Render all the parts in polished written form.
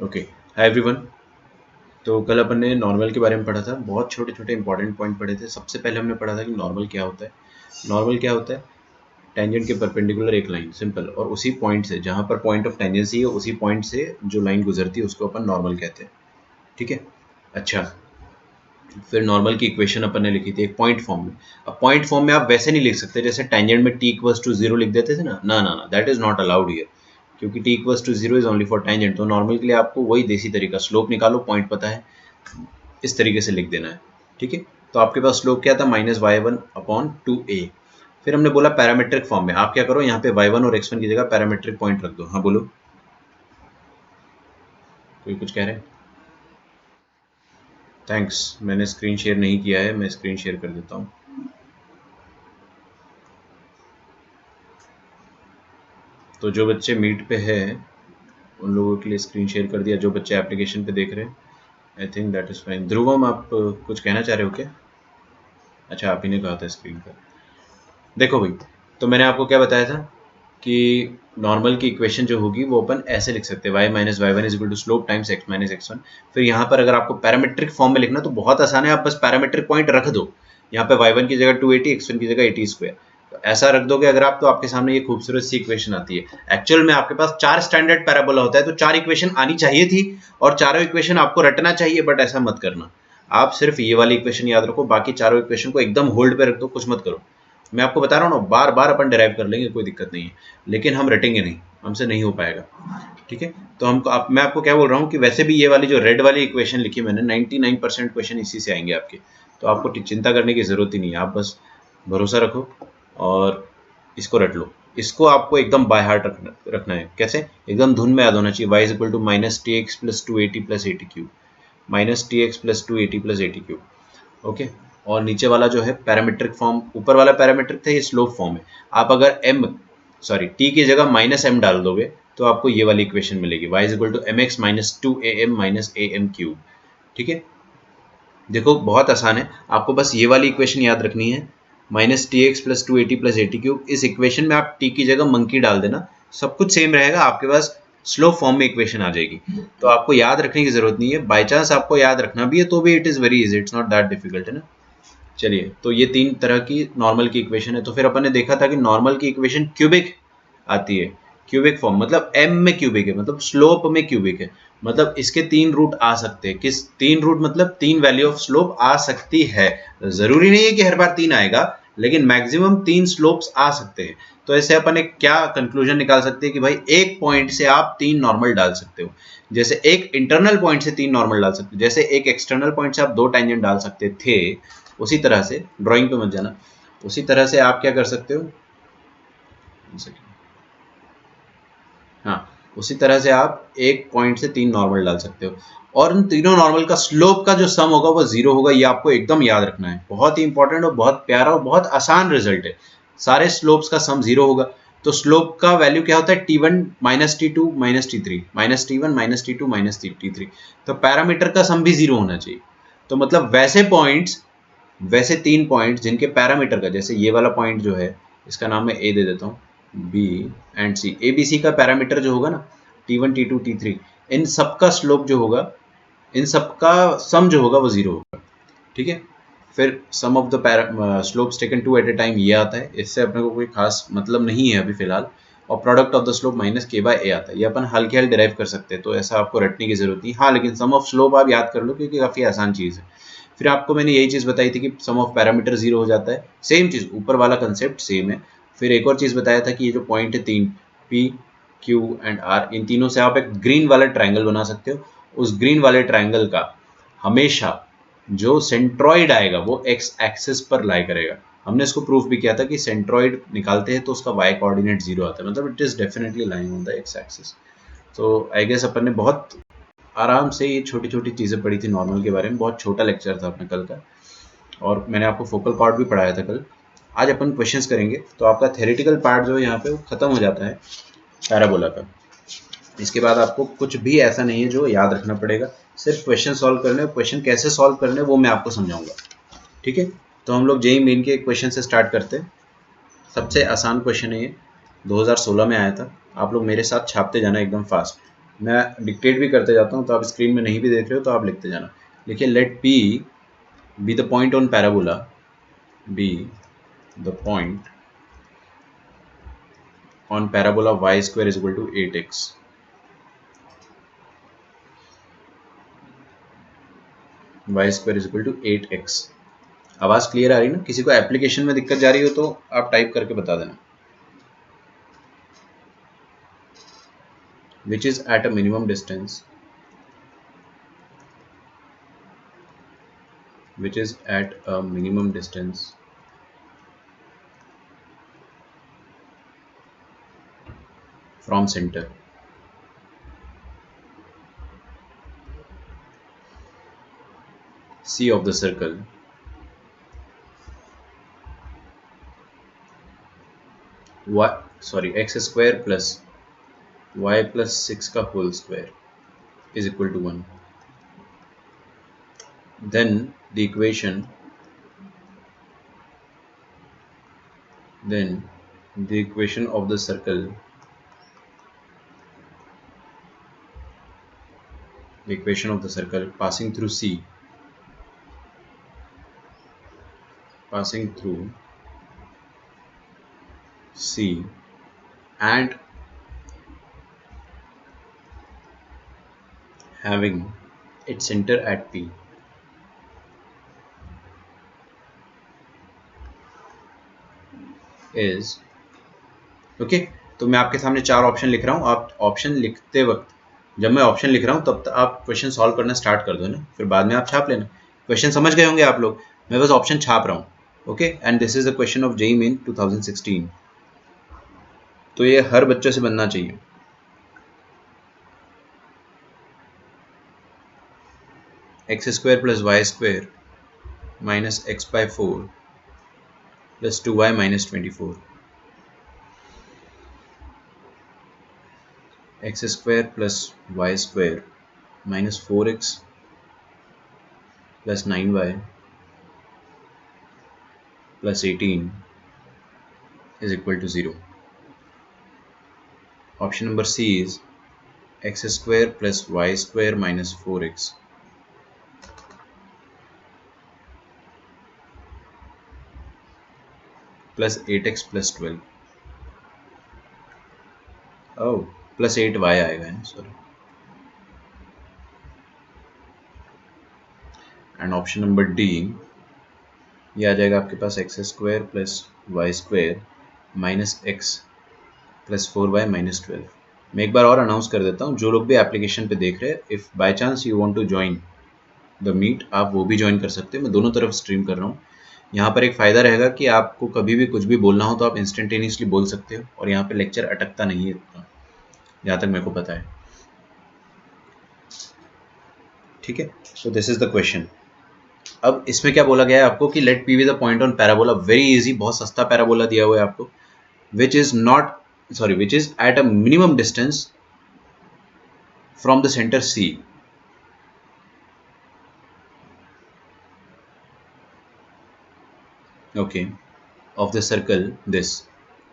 Okay, hi everyone. तो कल अपन ने नॉर्मल के बारे में पढ़ा था, बहुत छोटे छोटे इंपॉर्टेंट पॉइंट पढ़े थे। सबसे पहले हमने पढ़ा था कि नॉर्मल क्या होता है। नॉर्मल क्या होता है? टेंजेंट के परपेंडिकुलर एक लाइन, सिंपल, और उसी पॉइंट से, जहाँ पर पॉइंट ऑफ टेंजेंसी है, उसी पॉइंट से जो लाइन गुजरती है उसको अपन नॉर्मल कहते हैं। ठीक है। अच्छा, फिर नॉर्मल की इक्वेशन अपन ने लिखी थी एक पॉइंट फॉर्म में। अब पॉइंट फॉर्म में आप वैसे नहीं लिख सकते जैसे टेंजेंट में t इक्वल्स टू 0 लिख देते थे ना, ना ना ना, that is not allowed here, क्योंकि t equals to 0 is only for tangent. तो नॉर्मल के लिए आपको वही देसी तरीका, स्लोप निकालो, पॉइंट पता है, इस तरीके से लिख देना है। ठीक है। तो आपके पास स्लोप क्या था? -y1/2a। फिर हमने बोला पैरामीट्रिक फॉर्म में आप क्या करो, यहाँ पे y1 और x1 की जगह पैरामीट्रिक पॉइंट रख दो। हाँ बोलो, कोई कुछ कह रहे हैं? थैंक्स, मैंने स्क्रीन शेयर नहीं किया है, मैं स्क्रीन शेयर कर देता हूँ। तो जो बच्चे मीट पे है उन लोगों के लिए स्क्रीन शेयर कर दिया, जो बच्चे एप्लीकेशन पे देख रहे हैं। I think that is fine. Dhruvam, आप कुछ कहना चाह रहे हो क्या? अच्छा, आप ही ने कहा था स्क्रीन पर। देखो भाई, तो मैंने आपको क्या बताया था कि नॉर्मल की इक्वेशन जो होगी वो अपन ऐसे लिख सकते हैं, y minus y one is equal to slope times x minus x one. फिर यहाँ पर अगर आपको पैरामीट्रिक फॉर्म में लिखना तो बहुत आसान है, आप बस पैरामीट्रिक पॉइंट रख दो। यहाँ पे y1 की जगह 280, x1 की जगह 80 स्क्वायर, तो ऐसा रख दोगे अगर आप, तो आपके सामने ये खूबसूरत सी इक्वेशन आती है। एक्चुअल में आपके पास 4 स्टैंडर्ड पैराबोला होता है, तो 4 इक्वेशन आनी चाहिए थी और चारों इक्वेशन आपको रटना चाहिए, बट ऐसा मत करना। आप सिर्फ ये वाली इक्वेशन याद रखो, बाकी चारों इक्वेशन को एकदम होल्ड पे रख दो, कुछ मत करो। मैं आपको बता रहा हूँ ना, बार बार अपन डिराइव कर लेंगे, कोई दिक्कत नहीं है, लेकिन हम रटेंगे नहीं, हमसे नहीं हो पाएगा। ठीक है। तो मैं आपको क्या बोल रहा हूँ कि वैसे भी ये वाली जो रेड वाली इक्वेशन लिखी मैंने, 99% क्वेश्चन इसी से आएंगे आपके। तो आपको चिंता करने की ज़रूरत ही नहीं है, आप बस भरोसा रखो और इसको रट लो। इसको आपको एकदम बाय हार्ट रखना है। कैसे? एकदम धुन में याद होना चाहिए। y is equal to minus T x plus 280 plus 80 cube, minus T x plus 280 plus 80 cube. Okay. और नीचे वाला जो है पैरामीट्रिक फॉर्म, ऊपर वाला पैरामीट्रिक था, ये स्लोप फॉर्म है। आप अगर टी की जगह माइनस एम डाल दोगे तो आपको ये वाली इक्वेशन मिलेगी, y is equal to M x minus 2am minus a m cube. ठीक है। देखो बहुत आसान है, आपको बस ये वाली इक्वेशन याद रखनी है, minus T x plus 280 plus 80 cube. इस इक्वेशन में आप टी की जगह मंकी डाल देना, सब कुछ सेम रहेगा, आपके पास स्लो फॉर्म में इक्वेशन आ जाएगी। तो आपको याद रखने की जरूरत नहीं है, बाई चांस आपको याद रखना भी है तो भी it is very easy, it's not that difficult, है ना। चलिए, तो ये 3 तरह की नॉर्मल की इक्वेशन है। तो फिर अपन ने देखा था कि नॉर्मल की इक्वेशन क्यूबिक आती है। क्यूबिक फॉर्म मतलब m में क्यूबिक है, मतलब स्लोप में क्यूबिक है, मतलब इसके 3 रूट आ सकते हैं। किस 3 रूट? मतलब 3 वैल्यू ऑफ स्लोप आ सकती है। जरूरी नहीं है कि हर बार 3 आएगा, लेकिन मैक्सिमम 3 स्लोप्स आ सकते हैं। तो ऐसे अपन एक क्या कंक्लूजन निकाल सकते हैं कि भाई एक पॉइंट से आप 3 नॉर्मल डाल सकते हो। जैसे एक इंटरनल पॉइंट से 3 नॉर्मल डाल सकते हो, जैसे एक एक्सटर्नल पॉइंट से आप 2 टेंजेंट डाल सकते थे, उसी तरह से, ड्राइंग पे मत जाना, उसी तरह से आप क्या कर सकते हो, हाँ, उसी तरह से आप एक पॉइंट से 3 नॉर्मल डाल सकते हो। और उन तीनों नॉर्मल का स्लोप का जो सम होगा वो 0 होगा, ये आपको एकदम याद रखना है। बहुत ही इंपॉर्टेंट और बहुत प्यारा और बहुत आसान रिजल्ट है। सारे स्लोप्स का सम 0 होगा। तो स्लोप का वैल्यू क्या होता है? t1 minus t2 minus t3, minus t1 minus t2 minus t3। तो पैरामीटर का सम भी 0 होना चाहिए। तो मतलब वैसे पॉइंट्स, वैसे 3 पॉइंट जिनके पैरामीटर का, जैसे ये वाला पॉइंट जो है, इसका नाम मैं ए दे देता हूँ, b and c, a B c का पैरामीटर जो होगा ना, t1 t2 t3, इन सब का स्लोप जो होगा, इन सब का सम जो होगा वो 0 होगा। ठीक है। फिर some of the slopes taken to at a time ये आता है, इससे अपने को कोई खास मतलब नहीं है अभी फिलहाल। और product of the slope minus के बाय ए आता है, ये अपन हल्के हल डिराइव कर सकते हैं, तो ऐसा आपको रटने की जरूरत नहीं। हाँ, लेकिन सम ऑफ स्लोप आप याद कर लो क्योंकि काफ़ी आसान चीज़ है। फिर आपको मैंने यही चीज़ बताई थी कि सम ऑफ पैरामीटर 0 हो जाता है, सेम चीज़, ऊपर वाला कंसेप्ट सेम है। फिर एक और चीज़ बताया था कि ये जो पॉइंट है 3, पी क्यू एंड आर, इन तीनों से आप एक ग्रीन वाला ट्राइंगल बना सकते हो। उस ग्रीन वाले ट्राइंगल का हमेशा जो सेंट्रॉइड आएगा वो एक्स एक्सिस पर लाई करेगा। हमने इसको प्रूफ भी किया था कि सेंट्रॉइड निकालते हैं तो उसका वाई कोऑर्डिनेट 0 आता है, मतलब it is definitely lying on the x axis. तो आई गेस अपन ने बहुत आराम से ये छोटी छोटी चीज़ें पढ़ी थी नॉर्मल के बारे में। बहुत छोटा लेक्चर था अपने कल का, और मैंने आपको फोकल पार्ट भी पढ़ाया था कल। आज अपन क्वेश्चंस करेंगे, तो आपका थेरेटिकल पार्ट जो है यहाँ पे वो खत्म हो जाता है पैराबोला का। इसके बाद आपको कुछ भी ऐसा नहीं है जो याद रखना पड़ेगा, सिर्फ क्वेश्चन सॉल्व करने, क्वेश्चन कैसे सॉल्व करने वो मैं आपको समझाऊंगा। ठीक है। तो हम लोग जेई मेन के क्वेश्चन से स्टार्ट करते हैं। सबसे आसान क्वेश्चन है ये, 2016 में आया था। आप लोग मेरे साथ छापते जाना एकदम फास्ट। मैं डिक्टेट भी करते जाता हूँ, तो आप स्क्रीन में नहीं भी देख रहे हो तो आप लिखते जाना। लिखिए late P be the point on parabola, be the point on parabola y square is equal to 8x. y square is equal to 8x. आवाज़ क्लियर आ रही है ना? किसी को एप्लीकेशन में दिक्कत जा रही हो तो आप टाइप करके बता देना। Which is at a minimum distance, which is at a minimum distance from center. C of the circle x square plus y plus 6 का whole square is equal to 1. Then the equation of the circle, passing through C and having its center at P is okay. तो मैं आपके सामने 4 option लिख रहा हूँ। आप option लिखते वक्त, जब मैं ऑप्शन लिख रहा हूँ तब आप क्वेश्चन सॉल्व करना स्टार्ट कर दो ना, फिर बाद में आप छाप लेना। क्वेश्चन समझ गए होंगे आप लोग, मैं बस ऑप्शन छाप रहा हूँ। Okay, and this is the question of JEE Main 2016। तो ये हर बच्चे से बनना चाहिए। X square plus y square minus x by 4 plus 2y minus 24, x square plus y square minus 4x plus 9y plus 18 is equal to 0. Option number C is x square plus y square minus 4x plus 8x plus 12. Oh, plus 8y आएगा ना, sorry. And option number D, ये आ जाएगा आपके पास x square plus y square minus x plus 4y minus 12. मैं एक बार और अनाउंस कर देता हूँ, जो लोग भी एप्लीकेशन पे देख रहे हैं, if by chance you want to join the meet, आप वो भी ज्वाइन कर सकते हैं। मैं दोनों तरफ स्ट्रीम कर रहा हूँ। यहाँ पर एक फ़ायदा रहेगा कि आपको कभी भी कुछ भी बोलना हो तो आप इंस्टेंटेनियसली बोल सकते हो, और यहाँ पे लेक्चर अटकता नहीं है इतना, जहाँ तक मेरे को पता है। ठीक है, so this is the question. अब इसमें क्या बोला गया है आपको कि let P be the point on parabola, very easy, बहुत सस्ता पैराबोला दिया हुआ है आपको, which is at a minimum distance from the centre C. Okay, of the circle this,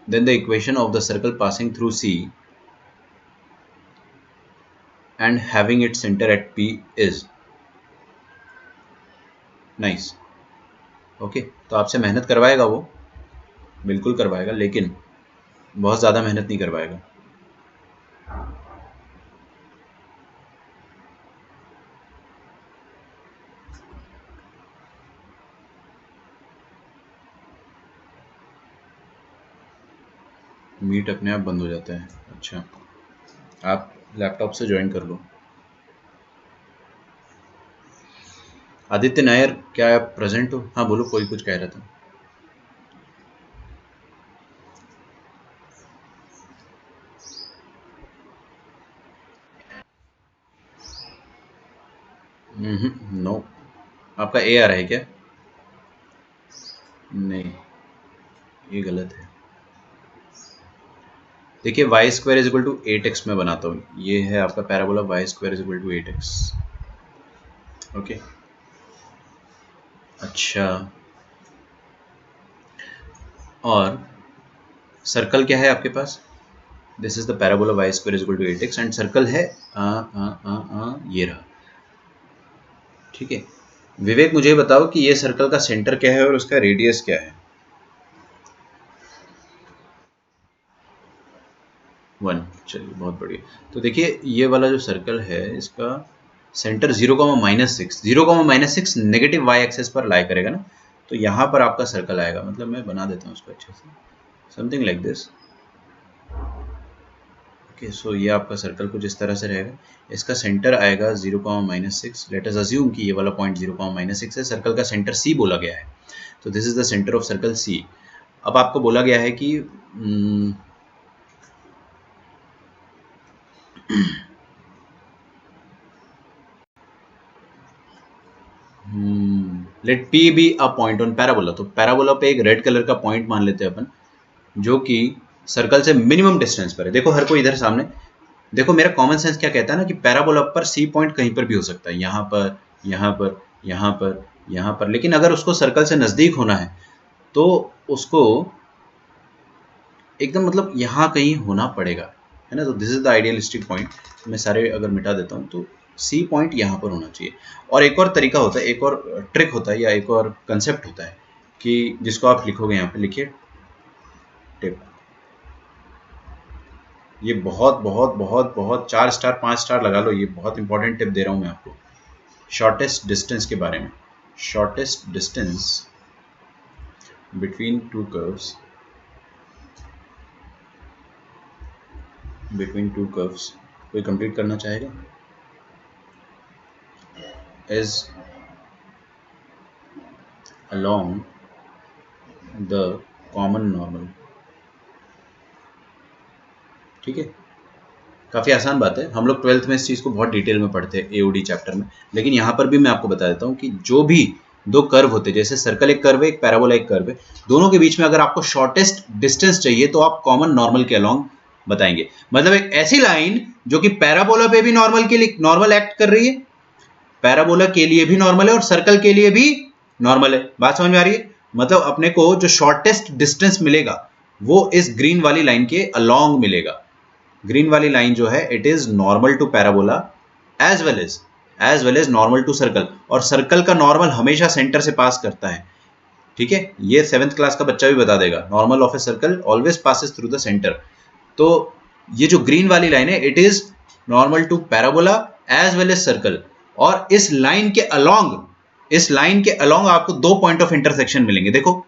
then the equation of the circle passing through C and having its center at P is nice. Okay, तो आपसे मेहनत करवाएगा वो, बिल्कुल करवाएगा, लेकिन बहुत ज़्यादा मेहनत नहीं करवाएगा। मीट अपने आप बंद हो जाता है। अच्छा, आप लैपटॉप से ज्वाइन कर लो। आदित्य नायर, क्या आप प्रेजेंट हो? हाँ बोलो, कोई कुछ कह रहा था। नो, आपका ए आ रहा है क्या? नहीं, ये गलत है। देखिए, Y square is equal to 8x में बनाता हूँ, ये है आपका parabola Y square is equal to 8x। Okay, अच्छा, और सर्कल क्या है आपके पास? This is the parabola Y square is equal to 8x and circle है ये रहा, ठीक है। विवेक मुझे बताओ कि ये सर्कल का सेंटर क्या है और उसका रेडियस क्या है। 1, चलिए बहुत बढ़िया। तो देखिए ये वाला जो सर्कल है इसका सेंटर 0,-6, 0,-6 नेगेटिव वाई एक्सेस पर लाई करेगा ना, तो यहाँ पर आपका सर्कल आएगा। मतलब मैं बना देता हूँ उसको अच्छे से, समथिंग लाइक दिस। ओके, सो ये आपका सर्कल कुछ इस तरह से रहेगा। इसका सेंटर आएगा 0,-6। लेट अस अज्यूम कि ये वाला पॉइंट 0,-6 है। सर्कल का सेंटर सी बोला गया है, तो this is the centre of circle C. अब आपको बोला गया है कि let P be a point on parabola. तो पैराबोला पे एक रेड कलर का पॉइंट मान लेते हैं अपन, जो कि सर्कल से मिनिमम डिस्टेंस पर है। देखो हर कोई इधर सामने देखो, मेरा कॉमन सेंस क्या कहता है ना कि पैराबोला पर सी पॉइंट कहीं पर भी हो सकता है, यहाँ पर, यहाँ पर, यहाँ पर, यहाँ पर। लेकिन अगर उसको सर्कल से नजदीक होना है तो उसको एकदम मतलब यहाँ कहीं होना पड़ेगा, है ना। तो this is the idealistic point. मैं सारे अगर मिटा देता हूँ तो सी पॉइंट यहाँ पर होना चाहिए। और एक और तरीका होता है, एक और ट्रिक होता है या एक और कंसेप्ट होता है कि जिसको आप लिखोगे, यहाँ पे लिखिए टिप। ये बहुत बहुत बहुत बहुत 4 स्टार 5 स्टार लगा लो, ये बहुत इंपॉर्टेंट टिप दे रहा हूँ मैं आपको शॉर्टेस्ट डिस्टेंस के बारे में। Shortest distance between two curves, between two curves, कोई कंप्लीट करना चाहेगा? Is along the common normal, ठीक है। काफ़ी आसान बात है, हम लोग 12th में इस चीज़ को बहुत डिटेल में पढ़ते हैं एओडी चैप्टर में। लेकिन यहाँ पर भी मैं आपको बता देता हूँ कि जो भी दो कर्व होते हैं, जैसे सर्कल एक कर्व है, एक पैराबोला एक कर्व है, दोनों के बीच में अगर आपको शॉर्टेस्ट डिस्टेंस चाहिए तो आप कॉमन नॉर्मल के अलोंग बताएंगे। मतलब एक ऐसी लाइन जो कि पैराबोला पे भी नॉर्मल के लिए नॉर्मल एक्ट कर रही है, पैराबोला के लिए भी नॉर्मल है और सर्कल के लिए भी नॉर्मल है। बात समझ में आ रही है? मतलब अपने को जो शॉर्टेस्ट डिस्टेंस मिलेगा वो इस ग्रीन वाली लाइन के अलोंग मिलेगा। ग्रीन वाली लाइन जो है it is normal to parabola as well as normal to circle. और सर्कल का नॉर्मल हमेशा सेंटर से पास करता है, ठीक है। ये 7th क्लास का बच्चा भी बता देगा, normal of a circle always passes through the centre. तो ये जो ग्रीन वाली लाइन है it is normal to parabola as well as circle. और इस लाइन के अलोंग आपको दो पॉइंट ऑफ इंटरसेक्शन मिलेंगे। देखो,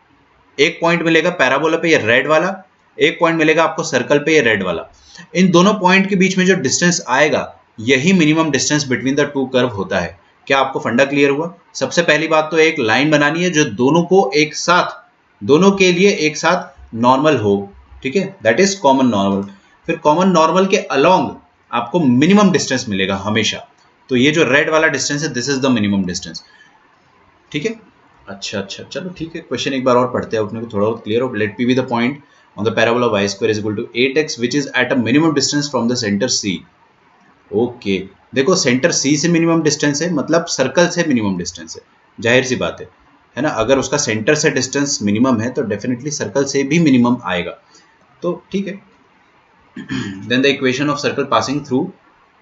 एक पॉइंट मिलेगा पैराबोला पे ये रेड वाला, एक पॉइंट मिलेगा आपको सर्कल पे ये रेड वाला। इन दोनों पॉइंट के बीच में जो डिस्टेंस आएगा यही minimum distance between the two curve होता है। क्या आपको फंडा क्लियर हुआ? सबसे पहली बात तो एक लाइन बनानी है जो दोनों को एक साथ, दोनों के लिए एक साथ नॉर्मल हो, ठीक है, दैट इज कॉमन नॉर्मल। फिर कॉमन नॉर्मल के अलोंग आपको मिनिमम डिस्टेंस मिलेगा हमेशा। तो ये जो रेड वाला डिस्टेंस है this is the minimum distance, ठीक है। अच्छा चलो ठीक है, क्वेश्चन एक बार और पढ़ते हैं अपने को थोड़ा बहुत क्लियर हो। Let P be the point on the parabola y square is equal to 8x which is at a minimum distance from the center C। Okay, देखो सेंटर C से मिनिमम डिस्टेंस है, मतलब सर्कल से minimum distance है, जाहिर सी बात है ना। अगर उसका सेंटर से डिस्टेंस मिनिमम है तो डेफिनेटली सर्कल से भी मिनिमम आएगा, तो ठीक है। Then the equation of circle passing through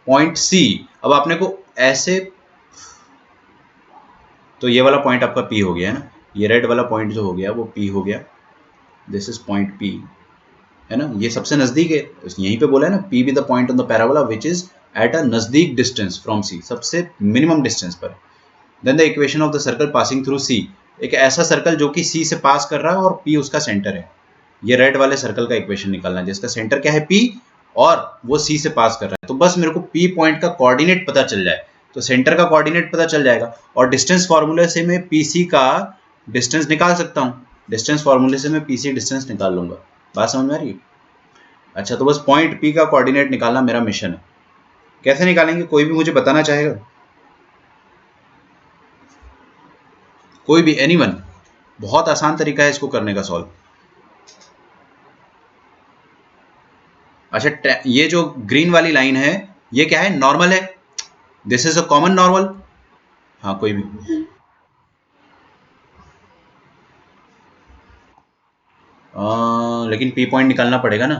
point C। अब आपने को ऐसे, तो ये वाला पॉइंट आपका P हो गया है ना, ये रेड वाला पॉइंट जो हो गया वो P हो गया, दिस इज पॉइंट P, है ना। ये सबसे नजदीक है, यहीं पे बोला है ना, P be the point on the parabola which is at a नजदीक डिस्टेंस फ्रॉम C, सबसे मिनिमम डिस्टेंस पर। Then the equation of the circle passing through C, एक ऐसा सर्कल जो कि C से पास कर रहा है और P उसका सेंटर है। ये रेड वाले सर्कल का इक्वेशन निकालना है जिसका सेंटर क्या है P और वो C से पास कर रहा है। तो बस मेरे को P पॉइंट का कोऑर्डिनेट पता चल जाए तो सेंटर का कोऑर्डिनेट पता चल जाएगा, और डिस्टेंस फार्मूले से मैं PC का डिस्टेंस निकाल सकता हूँ। डिस्टेंस फार्मूले से मैं PC डिस्टेंस निकाल लूंगा। बात समझ में आ रही है? अच्छा, तो बस पॉइंट P का कोऑर्डिनेट निकालना मेरा मिशन है। कैसे निकालेंगे, कोई भी मुझे बताना चाहेगा? कोई भी, एनीवन? बहुत आसान तरीका है इसको करने का सॉल्व। अच्छा, ये जो ग्रीन वाली लाइन है ये क्या है? नॉर्मल है, this is a common normal. हाँ, कोई भी। लेकिन P पॉइंट निकालना पड़ेगा ना।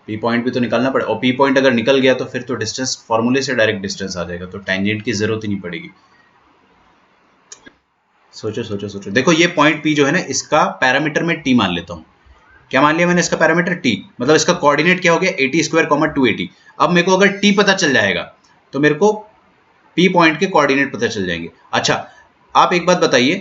पी पॉइंट भी तो निकालना पड़ेगा, और पी पॉइंट अगर निकल गया तो फिर तो डिस्टेंस फॉर्मूले से डायरेक्ट डिस्टेंस आ जाएगा, तो टेंजेंट की जरूरत ही नहीं पड़ेगी। सोचो सोचो सोचो, देखो ये पॉइंट पी जो है ना, इसका पैरामीटर में टी मान लेता हूं। क्या मान लिया मैंने इसका पैरामीटर? टी, मतलब इसका कोऑर्डिनेट क्या हो गया? 80 स्क्वायर 280। अब मेरे को अगर टी पता चल जाएगा तो मेरे को पी पॉइंट के कोऑर्डिनेट पता चल जाएंगे। अच्छा, आप एक बात बताइए,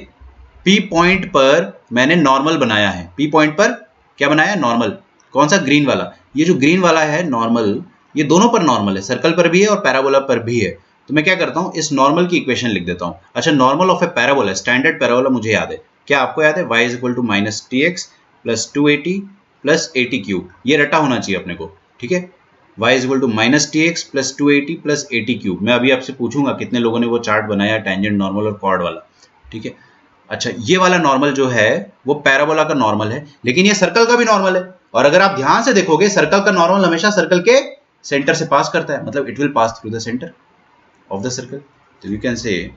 पी पॉइंट पर मैंने नॉर्मल बनाया है, पी पॉइंट पर क्या बनाया? नॉर्मल। कौन सा? ग्रीन वाला। ये जो ग्रीन वाला है नॉर्मल, ये दोनों पर नॉर्मल है, सर्कल पर भी है और पैराबोला पर भी है। तो मैं क्या करता हूं, इस नॉर्मल की इक्वेशन लिख देता हूं। अच्छा, normal of a parabola, standard parabola मुझे याद है, क्या आपको याद है? y is equal to minus T x plus 280 plus 80 cube, ये रटा होना चाहिए अपने को, ठीक है। y is equal to minus T x plus 280 plus 80 cube. मैं अभी आपसे पूछूंगा कितने लोगों ने वो चार्ट बनाया, टेंजेंट, नॉर्मल और कॉर्ड वाला, ठीक है। अच्छा, ये वाला नॉर्मल जो है वो पैराबोला का नॉर्मल है, लेकिन ये सर्कल का भी नॉर्मल है। और अगर आप ध्यान से देखोगे, सर्कल का नॉर्मल हमेशा सर्कल के सेंटर से पास करता है, मतलब it will pass through the centre of the circle. तो you can say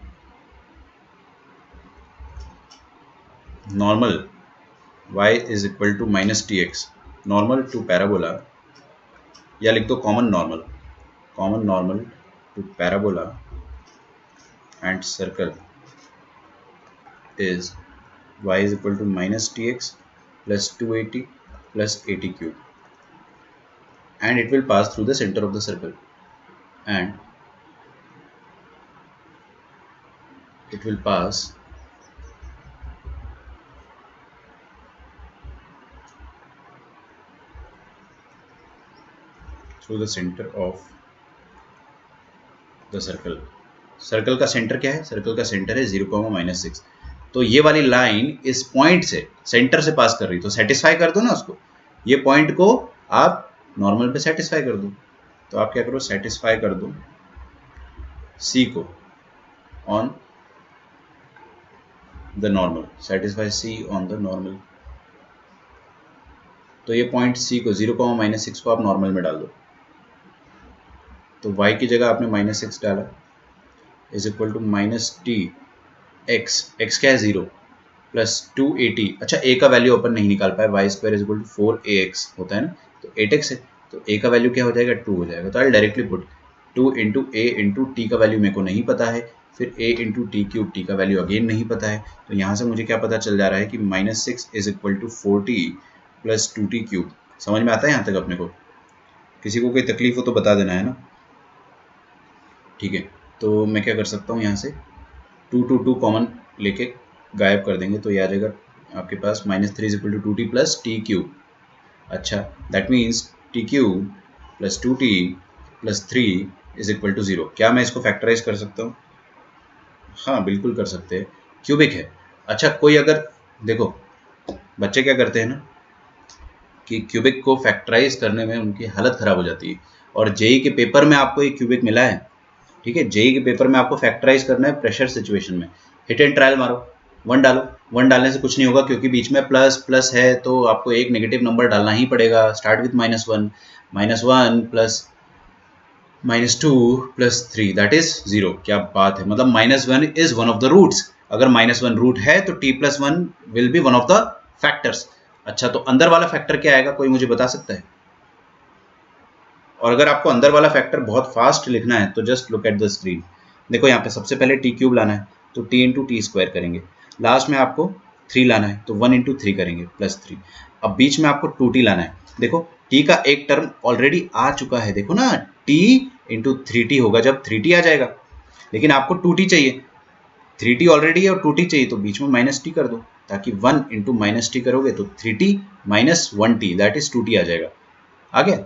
normal y is equal to minus T X normal to parabola, या लिख दो common normal to parabola and circle is y is equal to minus tx plus 280 plus 80 cube, and it will pass through the center of the circle, and it will pass through the center of the circle। Circle का centre क्या है? Circle का centre है 0,-6। तो ये वाली line इस point से, सेंटर से पास कर रही, तो सेटिस्फाई कर दो ना उसको। ये पॉइंट को आप नॉर्मल पे सेटिस्फाई कर दो। तो आप क्या करो, सेटिस्फाई कर दो सी को on the normal, satisfy C on the normal. तो ये पॉइंट सी को 0,-6 को आप नॉर्मल में डाल दो। तो y की जगह आपने -6 डाला, is equal to minus T x क्या है? 0 प्लस 280। अच्छा, a का वैल्यू अपन नहीं निकाल पाए, y square is equal to 4ax होता है ना, तो 8x है, तो a का वैल्यू क्या हो जाएगा? 2 हो जाएगा। तो I directly put 2 into a into T का वैल्यू मेरे को नहीं पता है, फिर a into T cube, T का वैल्यू अगेन नहीं पता है। तो यहाँ से मुझे क्या पता चल जा रहा है कि -6 is equal to 4t plus 2t cube. समझ में आता है यहाँ तक अपने को? किसी को कोई तकलीफ हो तो बता देना, है ना, ठीक है। तो मैं क्या कर सकता हूँ, यहाँ से 2 कॉमन लेके गायब कर देंगे, तो ये आ जाएगा आपके पास -3 is equal to 2t plus T cube. अच्छा, that means T cube plus 2t plus 3 is equal to 0। क्या मैं इसको फैक्टराइज कर सकता हूँ? हाँ, बिल्कुल कर सकते हैं, क्यूबिक है। अच्छा, कोई अगर देखो, बच्चे क्या करते हैं ना कि क्यूबिक को फैक्टराइज करने में उनकी हालत खराब हो जाती है। और जेई के पेपर में आपको एक क्यूबिक मिला है, ठीक है, जेई के पेपर में आपको फैक्टराइज करना है प्रेशर सिचुएशन में। हिट एंड ट्रायल मारो, 1 डालो, 1 डालने से कुछ नहीं होगा, क्योंकि बीच में प्लस प्लस है, तो आपको एक नेगेटिव नंबर डालना ही पड़ेगा। Start with -1 plus -2 plus 3 that is 0। क्या बात है, मतलब -1 is one of the roots. अगर -1 रूट है तो t plus 1 will be one of the factors. अच्छा, तो अंदर वाला फैक्टर क्या आएगा, कोई मुझे बता सकता है? और अगर आपको अंदर वाला फैक्टर बहुत फास्ट लिखना है तो just look at the screen. देखो यहाँ पे सबसे पहले टी क्यूब लाना है, तो टी इंटू टी स्क्वायर करेंगे। लास्ट में आपको 3 लाना है, तो 1 इंटू 3 करेंगे प्लस 3। अब बीच में आपको 2t लाना है। देखो t का एक टर्म ऑलरेडी आ चुका है, देखो ना, t इंटू 3t होगा जब 3t आ जाएगा, लेकिन आपको 2t चाहिए, 3t ऑलरेडी है और 2t चाहिए, तो बीच में -t कर दो, ताकि 1 इंटू -t करोगे तो 3t minus 1t that is 2t आ जाएगा। आ गया?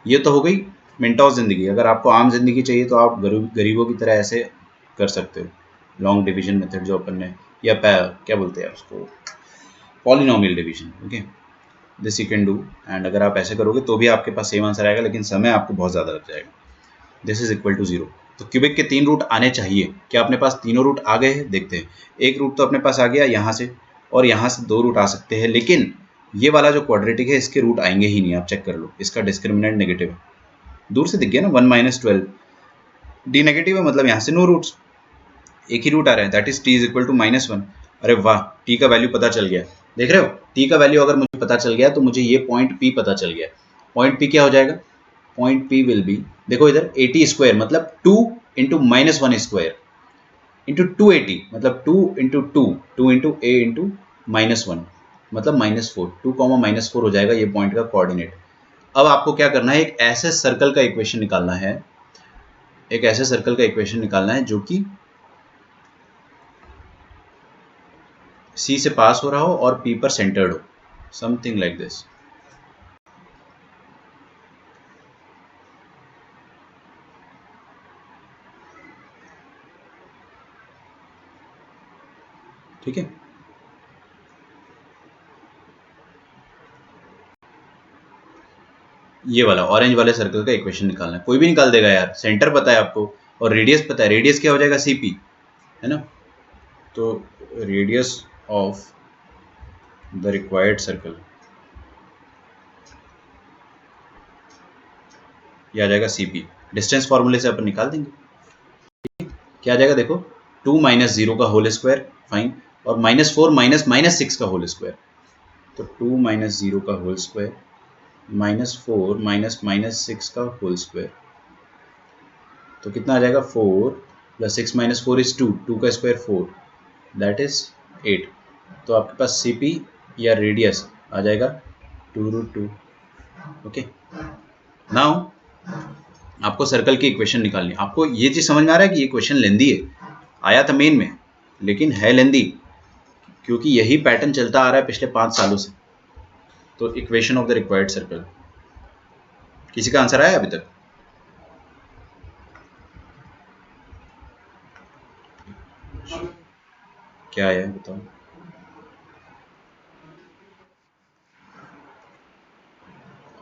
ये तो हो गई मिनटॉस ज़िंदगी। अगर आपको आम जिंदगी चाहिए तो आप गरीबों की तरह ऐसे कर सकते हो, लॉन्ग डिवीजन मेथड जो अपन ने, या क्या बोलते हैं उसको, polynomial division. Okay, this you can do, and अगर आप ऐसे करोगे तो भी आपके पास सेम आंसर आएगा, लेकिन समय आपको बहुत ज़्यादा लग जाएगा। This is equal to 0। तो क्यूबिक के 3 रूट आने चाहिए। क्या अपने पास तीनों रूट आ गए हैं? देखते हैं। एक रूट तो अपने पास आ गया यहाँ से, और यहाँ से 2 रूट आ सकते हैं, लेकिन ये वाला जो क्वाड्रेटिक है इसके रूट आएंगे ही नहीं। आप चेक कर लो, इसका डिस्क्रिमिनेंट नेगेटिव है, दूर से दिख गया ना, 1 - 12 डी नेगेटिव है, मतलब यहाँ से नो रूट्स, एक ही रूट आ रहा है, that is t is equal to -1। अरे वाह, t का वैल्यू पता चल गया। देख रहे हो, t का वैल्यू अगर मुझे पता चल गया तो मुझे ये पॉइंट p पता चल गया। पॉइंट पी क्या हो जाएगा, पॉइंट पी विल बी, देखो इधर 80 स्क्वायर मतलब 2 इंटू -1 स्क्वायर इंटू 280 मतलब 2 इंटू 2 इंटू ए इंटू -1 मतलब -4, 2 -4 हो जाएगा ये पॉइंट का कोऑर्डिनेट। अब आपको क्या करना है, एक ऐसे सर्कल का इक्वेशन निकालना है, एक ऐसे सर्कल का इक्वेशन निकालना है जो कि सी से पास हो रहा हो और पी पर सेंटर्ड हो, समथिंग लाइक दिस। ठीक है, ये वाला ऑरेंज वाले सर्कल का इक्वेशन निकालना है, कोई भी निकाल देगा यार, सेंटर पता है आपको और रेडियस पता है, रेडियस क्या हो जाएगा सीपी, है ना। तो radius of the required circle ये आ जाएगा सीपी, डिस्टेंस फॉर्मूले से अपन निकाल देंगे। क्या आ जाएगा देखो, 2 - 0 का होल स्क्वायर, फाइन, और -4 -6 का होल स्क्वायर, तो 2 - 0 का होल स्क्वायर -4 -6 का होल स्क्वायर, तो कितना आ जाएगा 4 + 6 - 4 इज 2, 2 का स्क्वायर 4, दैट इज 8। तो आपके पास सीपी या रेडियस आ जाएगा 2√2। ओके, नाउ आपको सर्कल की इक्वेशन निकालनी है। आपको ये चीज समझ में आ रहा है कि ये क्वेश्चन लेंदी है, आया था मेन में लेकिन है लेंदी, क्योंकि यही पैटर्न चलता आ रहा है पिछले 5 सालों से। तो equation of the required circle, किसी का आंसर आया अभी तक? क्या आया बताओ।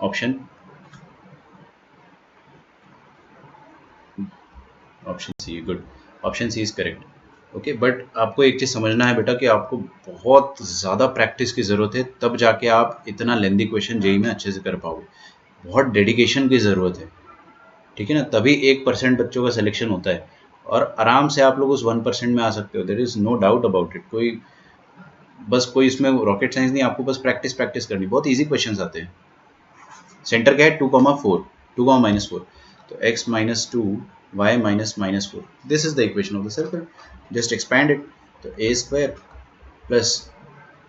Option, option C, good, option C is correct. Okay, but आपको एक चीज़ समझना है बेटा कि आपको बहुत ज़्यादा प्रैक्टिस की ज़रूरत है, तब जाके आप इतना लेंदी क्वेश्चन जेई में अच्छे से कर पाओगे, बहुत डेडिकेशन की ज़रूरत है, ठीक है ना, तभी 1% बच्चों का सिलेक्शन होता है और आराम से आप लोग उस 1% में आ सकते हो, there is no doubt about it. कोई इसमें रॉकेट साइंस नहीं, आपको बस प्रैक्टिस प्रैक्टिस करनी, बहुत ईजी क्वेश्चन आते हैं। सेंटर क्या है 2,4, 2,-4, तो x - 2 y - -4, this is the equation of the circle, just expand it, तो a square plus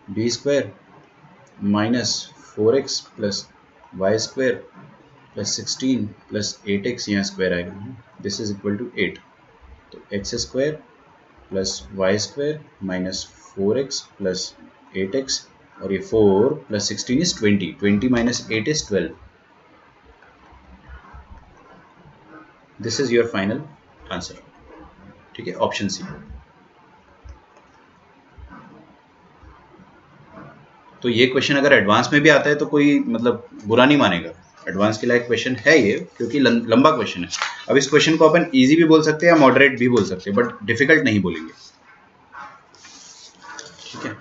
b square minus 4x plus y square plus 16 plus 8x, यहाँ स्क्वायर आएगा, दिस इज इक्वल टू 8, तो x square plus y square minus 4x plus 8x, और ये 4 plus 16 is 20, 20 minus 8 is 12, this is your final answer. ठीक है, option C. तो ये question अगर एडवांस में भी आता है तो कोई मतलब बुरा नहीं मानेगा, एडवांस के लायक क्वेश्चन है ये, क्योंकि लंबा क्वेश्चन है। अब इस क्वेश्चन को अपन इजी भी बोल सकते हैं या मॉडरेट भी बोल सकते हैं, बट डिफिकल्ट नहीं बोलेंगे। ठीक है,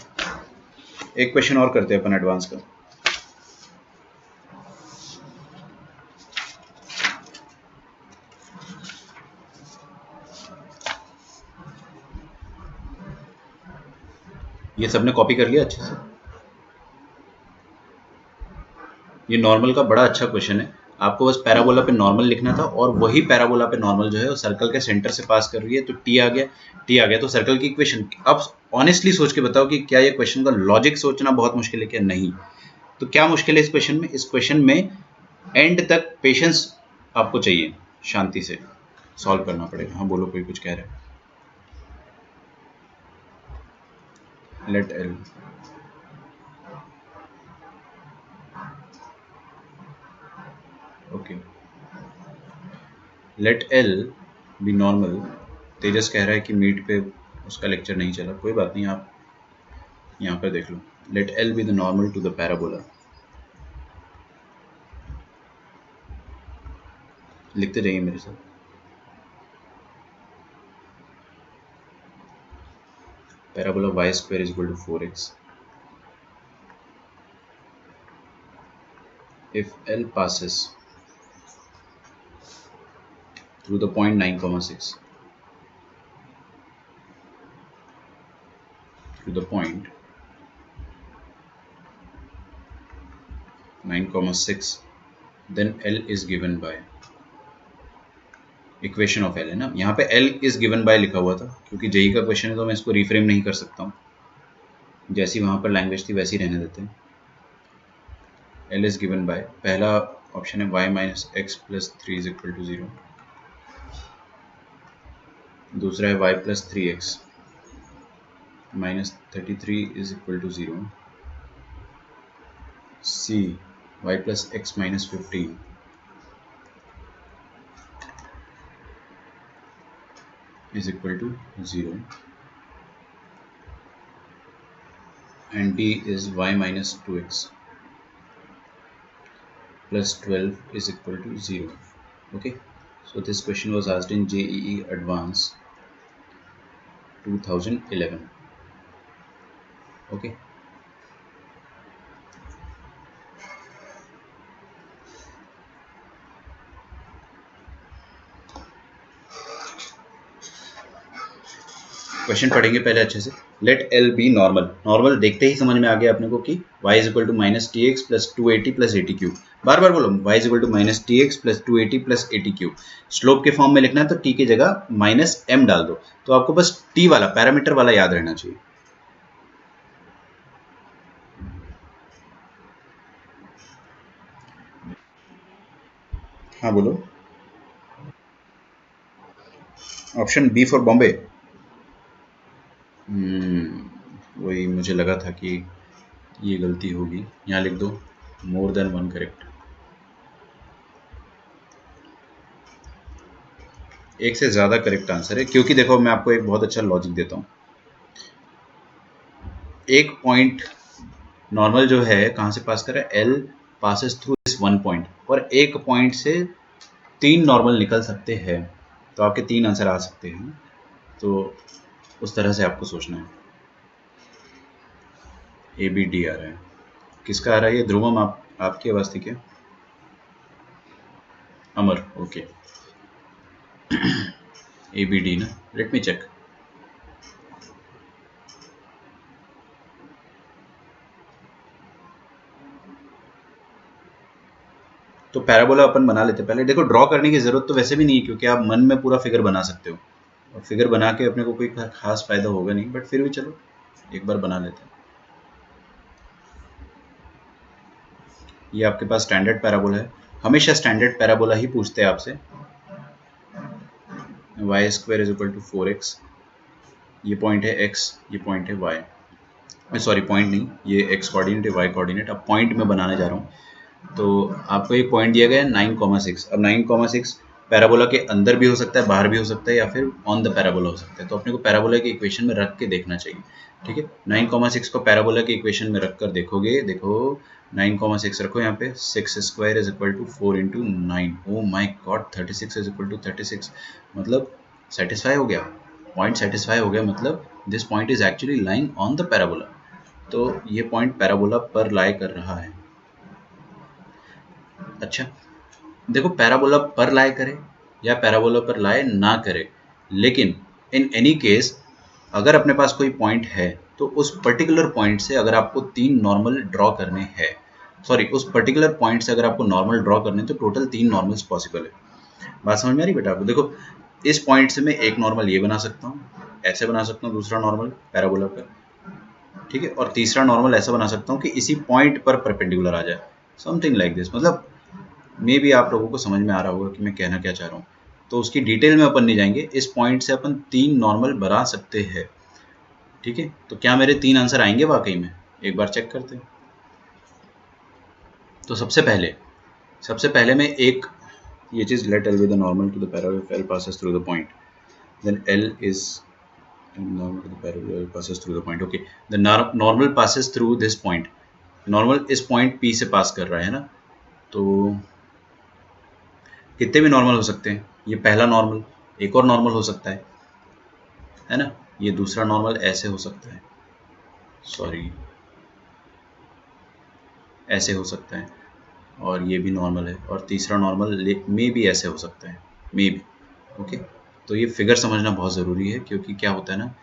एक क्वेश्चन और करते हैं अपन एडवांस का। ये सबने कॉपी कर लिया अच्छे से? ये नॉर्मल का बड़ा अच्छा क्वेश्चन है, आपको बस पैराबोला पे नॉर्मल लिखना था और वही पैराबोला पे नॉर्मल जो है वो सर्कल के सेंटर से पास कर रही है, तो टी आ गया, टी आ गया, तो सर्कल की इक्वेशन। अब ऑनेस्टली सोच के बताओ कि क्या ये क्वेश्चन का लॉजिक सोचना बहुत मुश्किल है क्या? नहीं। तो क्या मुश्किल है इस क्वेश्चन में? इस क्वेश्चन में एंड तक पेशेंस आपको चाहिए, शांति से सॉल्व करना पड़ेगा। हाँ बोलो, कोई कुछ कह रहा है? Let L, okay, let L be normal. Tejas कह रहा है कि मीट पे उसका लेक्चर नहीं चला, कोई बात नहीं, आप यहाँ पर देख लो। Let L be the normal to the parabola, लिखते जाइए मेरे साथ। Parabola y square is equal to 4x if L passes through the point 9,6, through the point 9,6 then L is given by equation of L है ना, यहाँ पे L is given bye लिखा हुआ था क्योंकि जेई का क्वेश्चन है तो मैं इसको रिफ्रेम नहीं कर सकता हूँ, जैसी वहाँ पर लैंग्वेज थी वैसी रहने देते हैं। L इज गिवन बाय, पहला ऑप्शन है y minus x plus three is equal to 0, दूसरा है y plus three x minus 33 is equal to 0, C y plus x minus 15 is equal to 0 and D is y minus 2x plus 12 is equal to 0. Okay, so this question was asked in JEE Advanced 2011. Okay, question पढ़ेंगे पहले अच्छे से। Let L be normal, normal देखते ही समझ में आ गया अपने को कि y is equal to minus T x plus 280 plus 80 cube, बार बार बोलो y is equal to minus T x plus 280 plus 80 cube. Slope के फॉर्म में लिखना है तो t की जगह माइनस m डाल दो, तो आपको बस t वाला पैरामीटर वाला याद रहना चाहिए। हाँ बोलो। Option B for Bombay. वही मुझे लगा था कि ये गलती होगी, यहाँ लिख दो मोर देन वन करेक्ट। एक से ज़्यादा करेक्ट आंसर है, क्योंकि देखो मैं आपको एक बहुत अच्छा लॉजिक देता हूँ। एक पॉइंट नॉर्मल जो है कहाँ से पास कर रहा है, L passes through this one point, और एक पॉइंट से तीन नॉर्मल निकल सकते हैं, तो आपके तीन आंसर आ सकते हैं। तो उस तरह से आपको सोचना है। ए बी डी आ रहा है, किसका आ रहा है ये? ध्रुवम आपकी आवाज़ थी क्या? अमर, ओके। ए बी डी ना, लेट मी चेक। तो पैराबोला अपन बना लेते पहले। देखो ड्रॉ करने की जरूरत तो वैसे भी नहीं है, क्योंकि आप मन में पूरा फिगर बना सकते हो, और फिगर बना के अपने को कोई खास फायदा होगा नहीं, बट फिर भी चलो एक बार बना लेते हैं। ये आपके पास स्टैंडर्ड पैराबोला है, हमेशा स्टैंडर्ड पैराबोला ही पूछते हैं आपसे। Y square is equal to 4x, ये पॉइंट है x, ये पॉइंट है y, सॉरी पॉइंट नहीं, ये x कोऑर्डिनेट है y कोऑर्डिनेट। अब पॉइंट में बनाने जा रहा हूँ, तो आपको एक पॉइंट दिया गया है 9,6। अब 9,6 पैराबोला के अंदर भी हो सकता है, बाहर भी हो सकता है, या फिर ऑन द पैराबोला हो सकता है, तो अपने को पैराबोला की इक्वेशन में रख के देखना चाहिए। ठीक है, 9,6 को पैराबोला की इक्वेशन में रख कर देखोगे, देखो 9,6 रखो यहाँ पे, 6 square is equal to 4 into 9, oh my God, 36 is equal to 36, मतलब सेटिस्फाई हो गया, पॉइंट सेटिस्फाई हो गया, मतलब this point is actually lying on the parabola. तो ये पॉइंट पैराबोला पर लाई कर रहा है। अच्छा, देखो पैराबोला पर लाई करे या पैराबोला पर लाई ना करे, लेकिन इन एनी केस अगर अपने पास कोई पॉइंट है तो उस पर्टिकुलर पॉइंट से अगर आपको तीन नॉर्मल ड्रॉ करने हैं, सॉरी उस पर्टिकुलर पॉइंट से अगर आपको नॉर्मल ड्रॉ करने हैं, तो टोटल तीन नॉर्मल्स पॉसिबल है। बात समझ में आ रही बेटा आपको? देखो इस पॉइंट से मैं एक नॉर्मल ये बना सकता हूँ, ऐसे बना सकता हूँ दूसरा नॉर्मल पैराबोला पर, ठीक है, और तीसरा नॉर्मल ऐसा बना सकता हूँ कि इसी पॉइंट पर परपेंडिकुलर आ जाए, समथिंग लाइक दिस। मतलब मे भी आप लोगों को समझ में आ रहा होगा कि मैं कहना क्या चाह रहा हूँ, तो उसकी डिटेल में अपन नहीं जाएंगे। इस पॉइंट से अपन तीन नॉर्मल बना सकते हैं, ठीक है। तो क्या मेरे तीन आंसर आएंगे वाकई में? एक बार चेक करते हैं। तो सबसे पहले मैं एक ये चीज़, let L be the normal to the parabola if L passes through the point, then L is normal to the parabola passes through the point, okay, the normal passes through this point, normal इस point P से पास कर रहा है ना, तो कितने भी normal हो सकते हैं। ये पहला नॉर्मल, एक और नॉर्मल हो सकता है ना, ये दूसरा नॉर्मल ऐसे हो सकता है, सॉरी ऐसे हो सकता है, और ये भी नॉर्मल है, और तीसरा नॉर्मल मे भी ऐसे हो सकता है, मे भी, ओके। तो ये फिगर समझना बहुत ज़रूरी है, क्योंकि क्या होता है ना,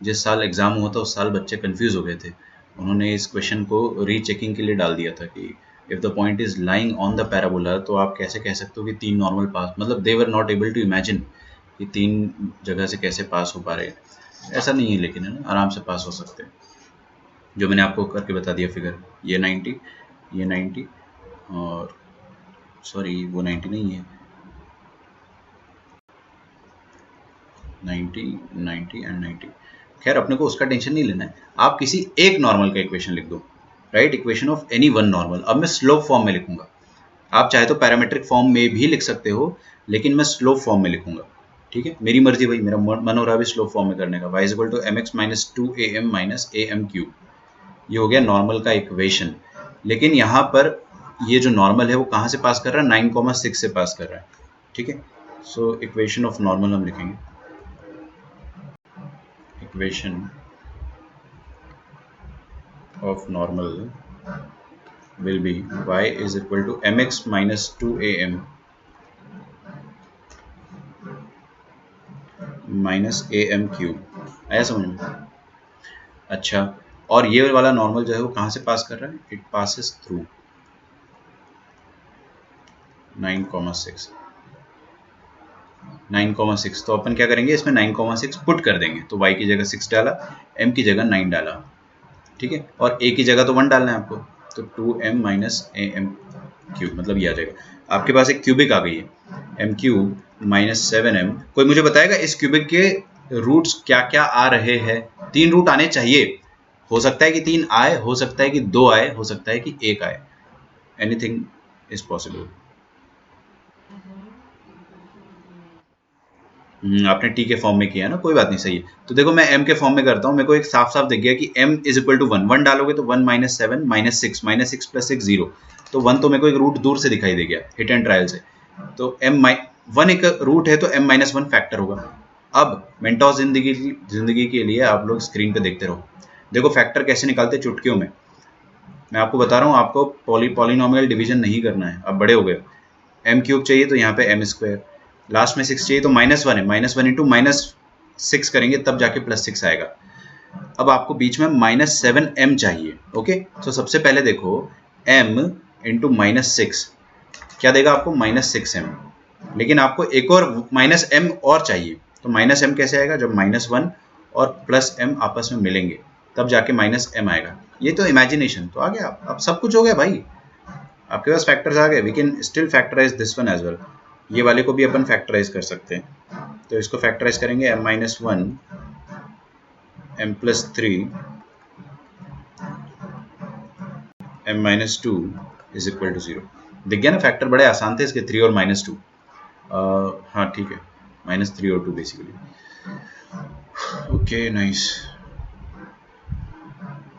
जिस साल एग्ज़ाम हुआ था उस साल बच्चे कंफ्यूज हो गए थे, उन्होंने इस क्वेश्चन को रीचेकिंग के लिए डाल दिया था कि if the point is lying on the parabola, तो आप कैसे कह सकते हो कि 3 नॉर्मल पास, मतलब they were not able to imagine कि 3 जगह से कैसे पास हो पा रहे हैं। ऐसा नहीं है, लेकिन है ना, आराम से पास हो सकते हैं। जो मैंने आपको करके बता दिया फिगर, ये 90, ये 90, और सॉरी वो 90 नहीं है, 90, 90 एंड 90। खैर अपने को उसका टेंशन नहीं लेना है, आप किसी एक नॉर्मल का इक्वेशन लिख दो, right, equation of any one normal. अब मैं स्लोप फॉर्म में लिखूंगा, आप चाहे तो पैरामीट्रिक फॉर्म में भी लिख सकते हो, लेकिन मैं स्लोप फॉर्म में लिखूंगा। ठीक है, मेरी मर्जी भाई, मेरा मन हो रहा है भी स्लोप फॉर्म में करने का। y is equal to M x minus two a m minus a m cube, ये हो गया नॉर्मल का इक्वेशन। लेकिन यहाँ पर ये जो नॉर्मल है वो कहाँ से पास कर रहा है, 9,6 से पास कर रहा है। ठीक है, सो इक्वेशन ऑफ नॉर्मल हम लिखेंगे, equation of normal will be y is equal to mx minus 2am minus am cube. आया समझ में? अच्छा, और ये वाला नॉर्मल जो है वो कहाँ से पास कर रहा है, इट पासेस थ्रू 9,6। 9,6, तो अपन क्या करेंगे, इसमें 9,6 पुट कर देंगे, तो y की जगह 6 डाला, m की जगह 9 डाला। ठीक है, और a की जगह तो 1 डालना है आपको, तो 2m minus a m cube, मतलब ये आ जाएगा। आपके पास एक क्यूबिक आ गई है, m क्यूब माइनस 7m। कोई मुझे बताएगा इस क्यूबिक के रूट्स क्या क्या आ रहे हैं? 3 रूट आने चाहिए, हो सकता है कि 3 आए, हो सकता है कि 2 आए, हो सकता है कि 1 आए, एनीथिंग इज पॉसिबल। आपने टी के फॉर्म में किया ना, कोई बात नहीं, सही है। तो देखो मैं एम के फॉर्म में करता हूँ, मेरे को एक साफ साफ दिख गया कि m इज इक्वल टू 1, 1 डालोगे तो 1 माइनस 7 माइनस 6, माइनस 6 प्लस 6 0, तो 1 तो मेरे को एक रूट दूर से दिखाई दे गया हिट एंड ट्रायल से। तो m 1 एक रूट है, तो m माइनस 1 फैक्टर होगा। अब मेंटोस जिंदगी के लिए आप लोग स्क्रीन पे देखते रहो, देखो फैक्टर कैसे निकालते चुटकियों में। मैं आपको बता रहा हूँ, आपको पॉलिनोमियल डिवीजन नहीं करना है, अब बड़े हो गए। एम क्यूब चाहिए तो यहाँ पे एम स्क्वायर, लास्ट में 6 चाहिए तो -1 है, -1 इंटू -6 करेंगे तब जाके +6 आएगा। अब आपको बीच में -7m चाहिए। ओके, तो सबसे पहले देखो m इंटू -6 क्या देगा आपको, -6m। लेकिन आपको एक और -m और चाहिए, तो -m कैसे आएगा, जब -1 और +m आपस में मिलेंगे तब जाके -m आएगा। ये तो इमेजिनेशन तो आ गया, अब सब कुछ हो गया भाई, आपके पास फैक्टर्स आ गए। We can still factorise this one as well, ये वाले को भी अपन फैक्टराइज कर सकते हैं। तो इसको फैक्टराइज करेंगे, m-1 m+3 m-2 is equal to 0। दिख गया ना, फैक्टर बड़े आसान थे इसके, 3 और -2। हाँ ठीक है, -3 और 2 बेसिकली। ओके नाइस,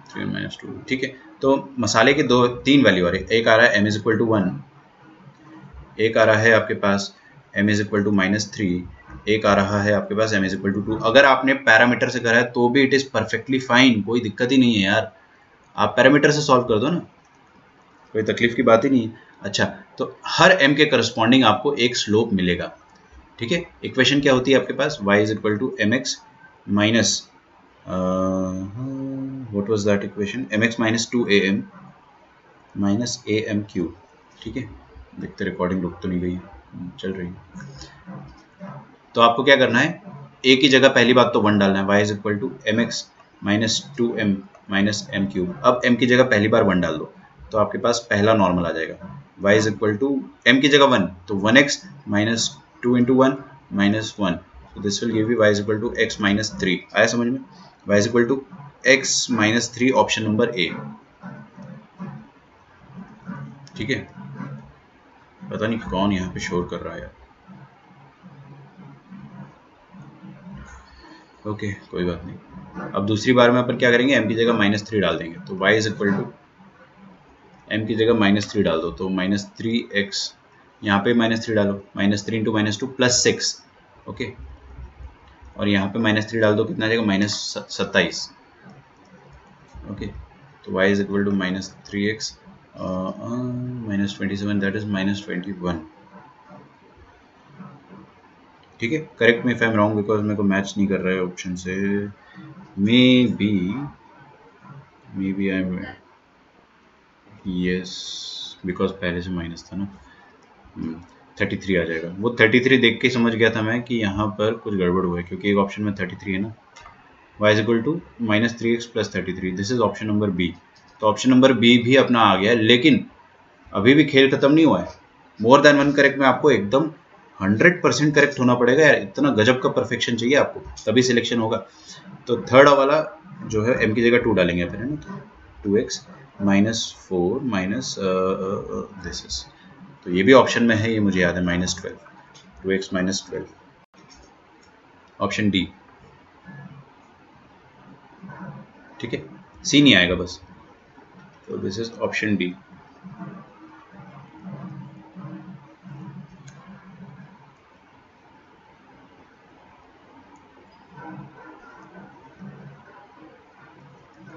3 और -2 ठीक है। तो मसाले के 3 वैल्यू आ रहे, एक आ रहा है m इज इक्वल टू 1, एक आ रहा है आपके पास m इज इक्वल टू -3, एक आ रहा है आपके पास m इज इक्वल टू 2। अगर आपने पैरामीटर से करा है तो भी इट इज परफेक्टली फाइन, कोई दिक्कत ही नहीं है यार, आप पैरामीटर से सॉल्व कर दो ना, कोई तकलीफ की बात ही नहीं है। अच्छा, तो हर m के करस्पॉन्डिंग आपको एक स्लोप मिलेगा। ठीक है, इक्वेशन क्या होती है आपके पास, y is equal to M x minus, what was that equation, m x minus 2am minus a m cube. ठीक है, देखते रिकॉर्डिंग रुक तो नहीं गई, चल रही है। तो आपको क्या करना है, a की जगह पहली बात तो 1 डालना है, y is equal to M x minus 2m minus m cube. अब m की जगह पहली बार 1 डाल दो, तो आपके पास पहला नॉर्मल आ जाएगा, y is equal to m की जगह 1, तो 1x माइनस 2 इंटू 1 माइनस 1, तो this will give you y is equal to x minus 3। आया समझ में, y is equal to x minus 3, option number A. ठीक है, पता नहीं कौन यहाँ पे शोर कर रहा है यार। ओके कोई बात नहीं। अब दूसरी बार में अपन क्या करेंगे, m की जगह -3 डाल देंगे, तो y is equal to m की जगह -3 डाल दो, तो -3x, यहाँ पे -3 डालो, -3 इंटू -2 +6। ओके, और यहाँ पे -3 डाल दो, कितना आ जाएगा, -27। ओके, तो y is equal to -3x -27, that is -21। ठीक है, correct me if I am wrong, because मेरे को मैच नहीं कर रहा है ऑप्शन से, maybe I am, yes because पहले से माइनस था ना। 33 आ जाएगा। वो 33 देख के समझ गया था मैं कि यहाँ पर कुछ गड़बड़ हुआ है, क्योंकि एक ऑप्शन में 33 है ना। y is equal to -3x + 33, this is option number B. तो ऑप्शन नंबर बी भी अपना आ गया है, लेकिन अभी भी खेल खत्म नहीं हुआ है। मोर देन वन करेक्ट में आपको एकदम 100% करेक्ट होना पड़ेगा यार, इतना गजब का परफेक्शन चाहिए आपको, तभी सिलेक्शन होगा। तो थर्ड वाला जो है m की जगह 2 डालेंगे फिर, है ना। 2x -4 माइनस दिस इज, तो ये भी ऑप्शन में है, ये मुझे याद है, -12, 2x -12, ऑप्शन डी। ठीक है, सी नहीं आएगा बस, तो दिस इज ऑप्शन डी।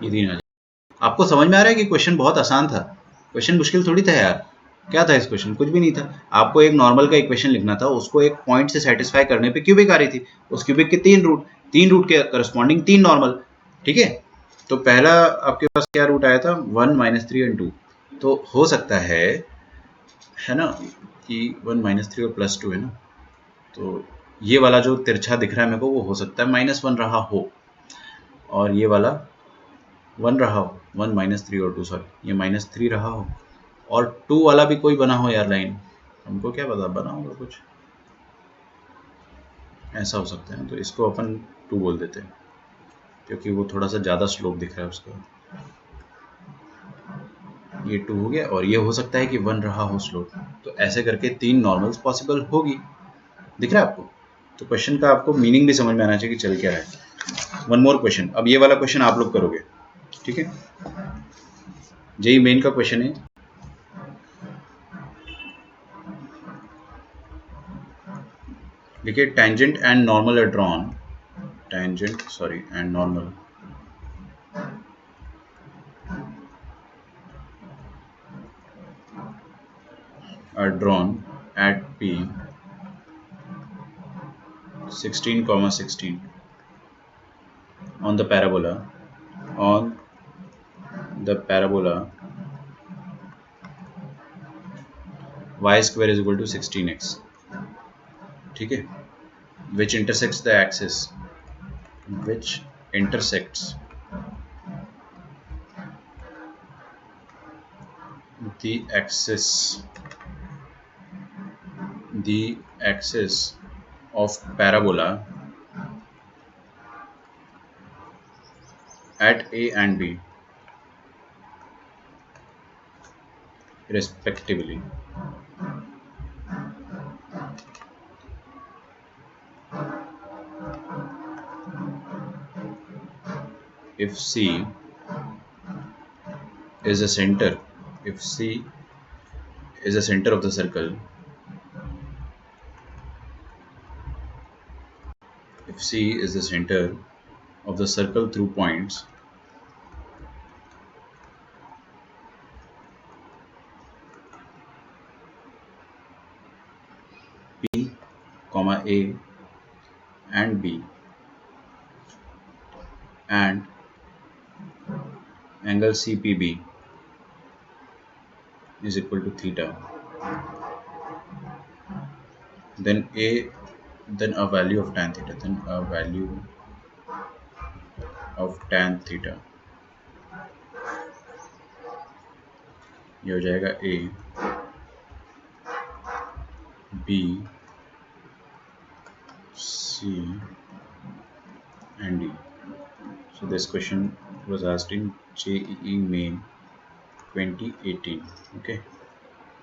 ये तीन आ जाए। आपको समझ में आ रहा है कि क्वेश्चन बहुत आसान था, क्वेश्चन मुश्किल थोड़ी था यार। क्या था इस क्वेश्चन, कुछ भी नहीं था। आपको एक नॉर्मल का इक्वेशन लिखना था, उसको एक पॉइंट से सेटिस्फाई करने पे क्यूबिक आ रही थी, उस क्यूबिक के तीन रूट के करस्पॉन्डिंग 3 नॉर्मल। ठीक है, तो पहला आपके पास क्या रूट आया था, 1 -3 और 2। तो हो सकता है ना कि 1 -3 और +2 है ना, तो ये वाला जो तिरछा दिख रहा है मेरे को, वो हो सकता है -1 रहा हो, और ये वाला 1 रहा हो, 1 -3 और 2, सॉरी ये -3 रहा हो, और 2 वाला भी कोई बना हो यार लाइन, हमको क्या पता, बना होगा कुछ ऐसा हो सकता है। तो इसको अपन 2 बोल देते हैं, क्योंकि वो थोड़ा सा ज़्यादा स्लोप दिख रहा है उसका। ये 2 हो गया, और ये हो सकता है कि 1 रहा हो स्लोप। तो ऐसे करके 3 नॉर्मल्स पॉसिबल होगी, दिख रहा है आपको। तो क्वेश्चन का आपको मीनिंग भी समझ में आना चाहिए कि चल क्या रहा है। वन मोर क्वेश्चन, अब ये वाला क्वेश्चन आप लोग करोगे, ठीक है। जेई मेन का क्वेश्चन है, देखिए, tangent and normal are drawn, tangent sorry and normal are drawn at P 16, on the parabola y square is equal to 16x, ठीक है, which intersects the axis the axis of parabola at A and B respectively. If C is a center, if C is the center of the circle, if C is the center of the circle through points P, A and B, and angle CPB is equal to theta, then a value of tan theta, ये हो जाएगा A, B, C and D. So this question was asked in JEE Main 2018. Okay,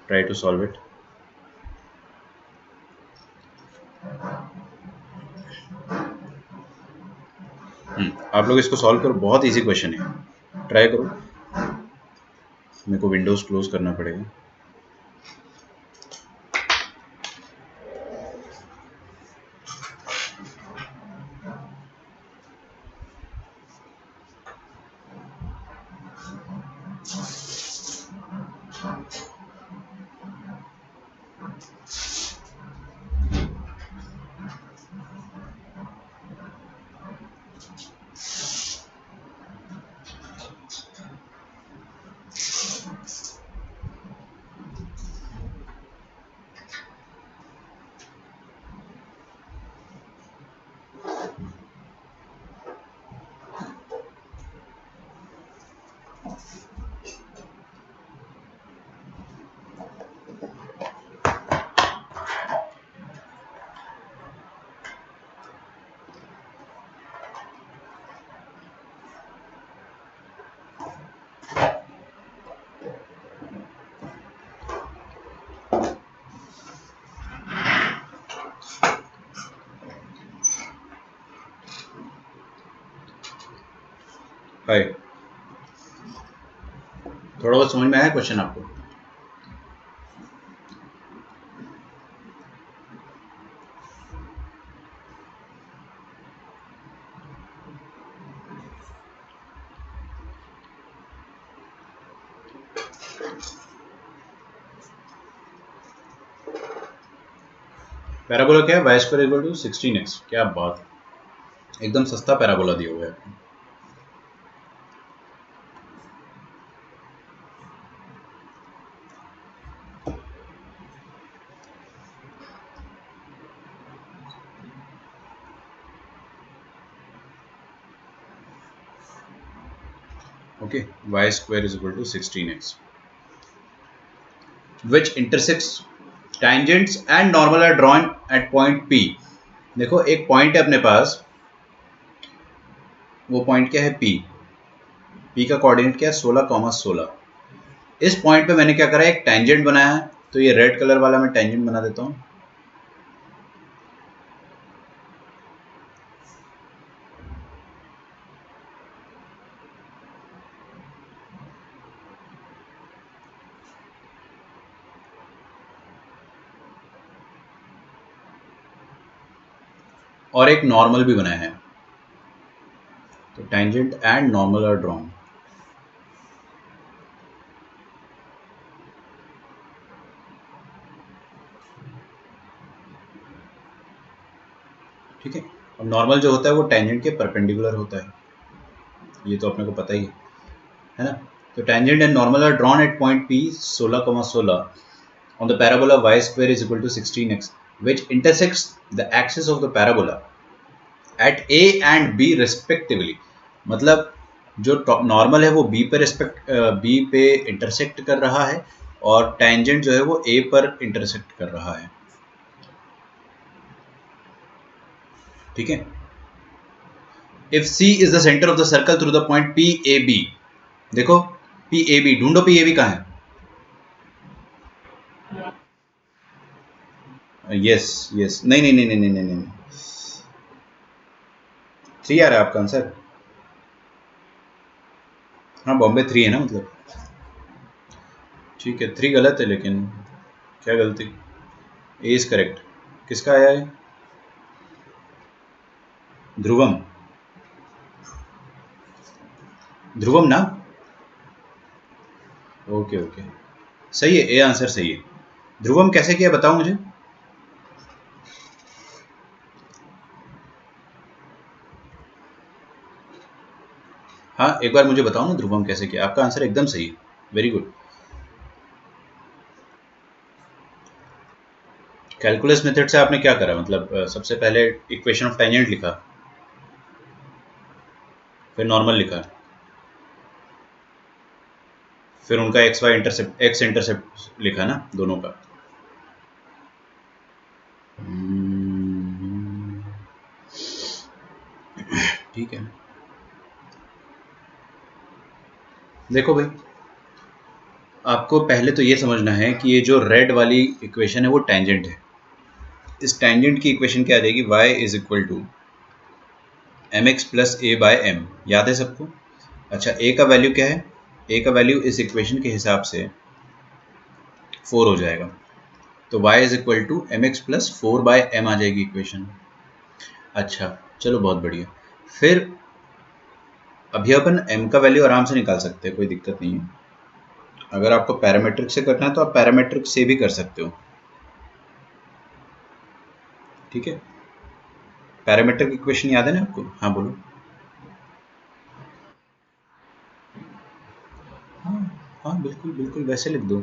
try to solve it. आप लोग इसको solve करो, बहुत easy question है, try करो। मेरे को विंडोज क्लोज करना पड़ेगा। हाय, थोड़ा बहुत समझ में आया क्वेश्चन आपको? पैराबोला क्या है? Y square equal to 16x। क्या बात, एकदम सस्ता पैराबोला दिया हुआ है। Okay, y square is equal to 16x, which intersects tangents and normal are drawn at point P। देखो एक पॉइंट है अपने पास, वो पॉइंट क्या है? P। P का कोऑर्डिनेट क्या है? 16,16। इस पॉइंट पे मैंने क्या करा है? एक टेंजेंट बनाया है। तो ये रेड कलर वाला मैं टेंजेंट बना देता हूं। और एक नॉर्मल भी बनाया है। तो tangent and normal are drawn. ठीक है। और नॉर्मल जो होता है वो टेंजेंट के परपेंडिकुलर होता है, ये तो अपने को पता ही है ना। तो tangent and normal are drawn at point P 16,16 on the parabola y square is equal to 16x, which intersects the axis of the parabola at A and B respectively। मतलब जो नॉर्मल है वो B पे intersect कर रहा है, और tangent जो है वो A पर इंटरसेक्ट कर रहा है। ठीक है। If C is the centre of the circle through the point PAB। देखो PAB ढूंढो, PAB कहाँ है? यस यस, नहीं नहीं नहीं नहीं नहीं नहीं, 3 आ रहा है आपका आंसर। हाँ, बॉम्बे 3 है ना, मतलब ठीक है। 3 गलत है, लेकिन क्या गलती? ए इज करेक्ट। किसका आया है? ध्रुवम। ध्रुवम ना? ओके ओके, सही है, ए आंसर सही है। ध्रुवम कैसे किया बताओ मुझे। हाँ, एक बार मुझे बताओ ना ध्रुवम कैसे किया। आपका आंसर एकदम सही है, वेरी गुड। कैलकुलस मेथड से आपने क्या करा? मतलब सबसे पहले इक्वेशन ऑफ टेंजेंट लिखा, फिर नॉर्मल लिखा, फिर उनका x y intercept, x intercept लिखा ना दोनों का। ठीक है। देखो भाई, आपको पहले तो ये समझना है कि ये जो रेड वाली इक्वेशन है वो टेंजेंट है। इस टेंजेंट की इक्वेशन क्या देगी? y is equal to M x plus a by m. याद है सबको? अच्छा, a का वैल्यू क्या है? a का वैल्यू इस इक्वेशन के हिसाब से 4 हो जाएगा। तो y is equal to M x plus 4 by M आ जाएगी इक्वेशन। अच्छा चलो, बहुत बढ़िया। फिर अभी अपन m का वैल्यू आराम से निकाल सकते हैं, कोई दिक्कत नहीं है। अगर आपको पैरामेट्रिक से करना है तो आप पैरामेट्रिक से भी कर सकते हो। ठीक है। पैरामेट्रिक इक्वेशन याद है ना आपको? हाँ बोलो। हाँ हाँ, बिल्कुल बिल्कुल वैसे लिख दो।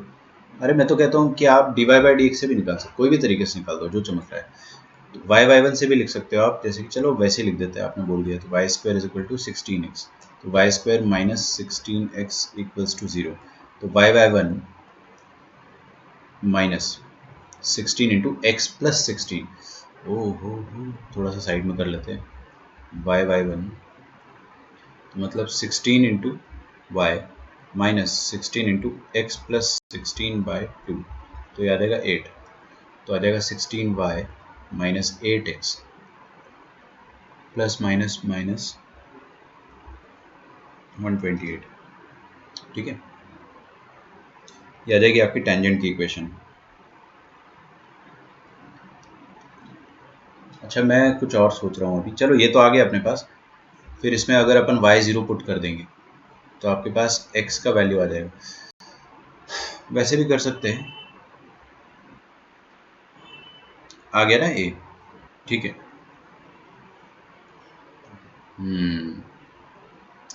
अरे मैं तो कहता हूँ कि आप dy बाई डी एक्स से भी निकाल सकते, कोई भी तरीके से निकाल दो जो चमक रहा है। तो y1 से भी लिख सकते हो आप, जैसे कि चलो वैसे लिख देते हैं, आपने बोल दिया तो y square is equal to 16x। तो y square minus 16x equals to 0। तो y1 minus 16 into x plus 16। ओ हो, थोड़ा सा साइड में कर लेते हैं। y1 तो मतलब 16 into y minus 16 into x plus 16 by 2। तो ये आ जाएगा 8। तो आ जाएगा 16y minus 8x plus minus minus 128, ठीक है। ये आ जाएगी आपकी टेंजेंट की इक्वेशन। अच्छा मैं कुछ और सोच रहा हूँ अभी, चलो ये तो आ गया अपने पास। फिर इसमें अगर अपन y0 पुट कर देंगे तो आपके पास x का वैल्यू आ जाएगा। वैसे भी कर सकते हैं, आ गया ना a, ठीक है।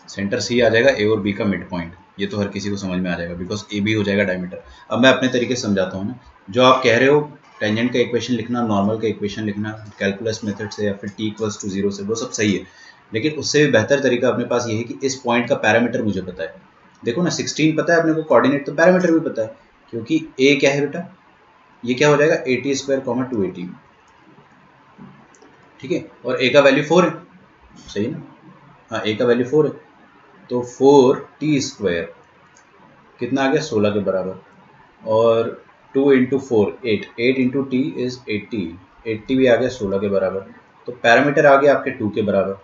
सेंटर सी आ जाएगा, ए और बी का मिड पॉइंट, ये तो हर किसी को समझ में आ जाएगा बिकॉज ए बी हो जाएगा डायमीटर। अब मैं अपने तरीके से समझाता हूँ ना, जो आप कह रहे हो टेंजेंट का इक्वेशन लिखना, नॉर्मल का इक्वेशन लिखना कैलकुलस मेथड से या फिर t इक्वल्स टू 0 से, वो सब सही है। लेकिन उससे भी बेहतर तरीका अपने पास ये है कि इस पॉइंट का पैरामीटर मुझे पता है। देखो ना 16 पता है अपने को कोऑर्डिनेट, तो पैरामीटर भी पता है, क्योंकि a क्या है बेटा, ये क्या हो जाएगा 80 स्क्वायर 280, ठीक है। और a का वैल्यू 4 है, सही ना, हाँ a का वैल्यू 4 है, तो 4t स्क्वायर कितना आ गया 16 के बराबर, और 2 इंटू 4 8, 8 इंटू टी इज 80, 80 भी आ गया 16 के बराबर। तो पैरामीटर आ गया आपके 2 के बराबर,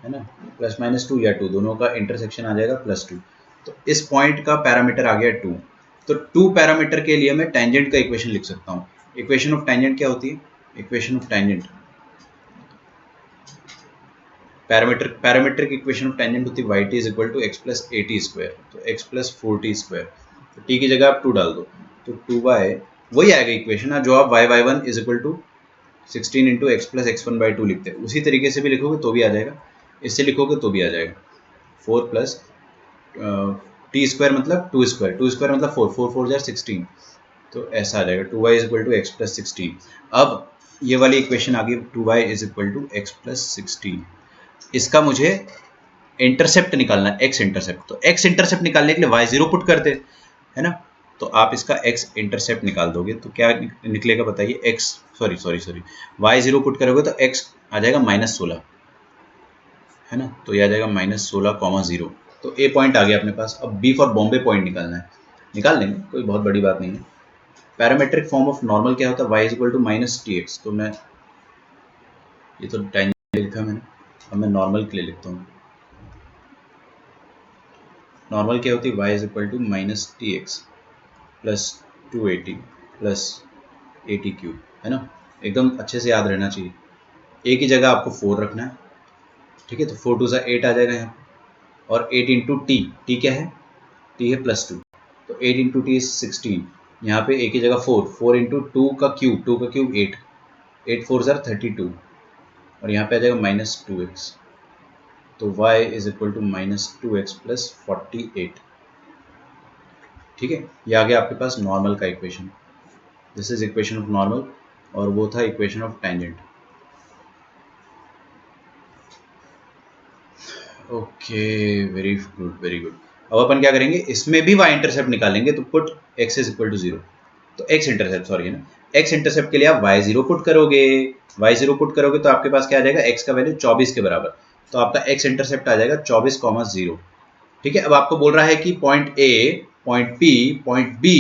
है ना, प्लस माइनस 2 या 2 दोनों का इंटरसेक्शन आ जाएगा +2। तो इस पॉइंट का पैरामीटर आ गया 2। तो 2 पैरामीटर के लिए मैं टेंजेंट का इक्वेशन लिख सकता हूँ। इक्वेशन ऑफ टेंजेंट क्या होती है, equation of tangent, parametric equation of tangent होती है y t is equal to x plus A T square, तो x प्लस 4t स्क्वायर, तो t की जगह आप 2 डाल दो, तो 2y वही आएगा इक्वेशन जो आप y1 is equal to 16 into x plus x1/2 लिखते हैं। उसी तरीके से भी लिखोगे तो भी आ जाएगा, इससे लिखोगे तो भी आ जाएगा। 4 प्लस टी स्क्वायर मतलब 2 स्क्वायर, 2 स्क्वायर मतलब 4, 4 4 जार 16, तो ऐसा आ जाएगा 2y is equal to x plus 16। अब ये वाली इक्वेशन आ गई 2y is equal to x plus 16। इसका मुझे इंटरसेप्ट निकालना है, एक्स इंटरसेप्ट, तो एक्स इंटरसेप्ट निकालने के लिए y0 पुट कर दे, है ना। तो आप इसका एक्स इंटरसेप्ट निकाल दोगे तो क्या निकलेगा बताइए, एक्स सॉरी y0 पुट करोगे तो x आ जाएगा -16, है ना, तो ये आ जाएगा -16,0। तो ए पॉइंट आ गया अपने पास। अब बी फॉर बॉम्बे पॉइंट निकालना है, निकाल लेंगे, कोई बहुत बड़ी बात नहीं है। पैरामेट्रिक फॉर्म ऑफ नॉर्मल क्या होता है, y is equal to -tx, तो मैं ये तो टेंजेंट लिखा मैंने, अब मैं नॉर्मल के लिए लिखता हूँ। नॉर्मल क्या होती है, y is equal to -tx plus 280 plus 80 cube, है ना, एकदम अच्छे से याद रहना चाहिए। ए की जगह आपको 4 रखना है, ठीक है, तो 4 2 8 आ जाएगा यहाँ, और 8 इंटू टी, टी क्या है, टी है +2, तो 8 इंटू टी इज 16, यहाँ पे ए की जगह 4, 4 इंटू 2 का क्यूब 8, 8 4 ज़ार 32, और यहाँ पे आ जाएगा -2x, तो y is equal to -2x plus 48, ठीक है। ये आ गया आपके पास नॉर्मल का equation, this is equation of normal, और वो था equation of tangent. Okay, very good very good. अब अपन क्या करेंगे, इसमें भी y इंटरसेप्ट निकालेंगे, तो put x is equal to 0, तो x इंटरसेप्ट सॉरी है ना, x इंटरसेप्ट के लिए आप y0 पुट करोगे, y0 पुट करोगे तो आपके पास क्या आ जाएगा, x का वैल्यू 24 के बराबर, तो आपका x इंटरसेप्ट आ जाएगा 24,0, ठीक है। अब आपको बोल रहा है कि point A, point P, point B,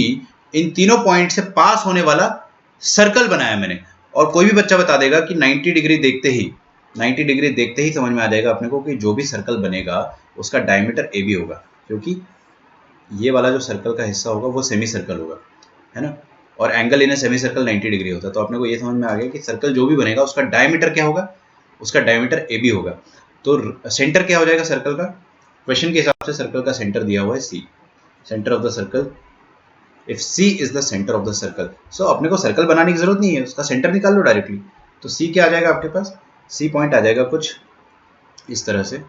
इन तीनों पॉइंट से पास होने वाला सर्कल बनाया मैंने, और कोई भी बच्चा बता देगा कि 90 डिग्री देखते ही समझ में आ जाएगा अपने को कि जो भी सर्कल बनेगा उसका डायमीटर AB होगा, क्योंकि ये वाला जो सर्कल का हिस्सा होगा वो सेमी सर्कल होगा, है ना, और angle in semi circle 90 degree होता है। तो अपने को ये समझ में आ गया कि सर्कल जो भी बनेगा उसका डायमीटर क्या होगा, उसका डायमीटर AB होगा। तो सेंटर क्या हो जाएगा सर्कल का, क्वेश्चन के हिसाब से सर्कल का सेंटर दिया हुआ है C, centre of the circle, if C is the centre of the circle, so अपने को सर्कल बनाने की जरूरत नहीं है, उसका सेंटर निकाल लो डायरेक्टली। तो C क्या आ जाएगा आपके पास, C पॉइंट आ जाएगा कुछ इस तरह से,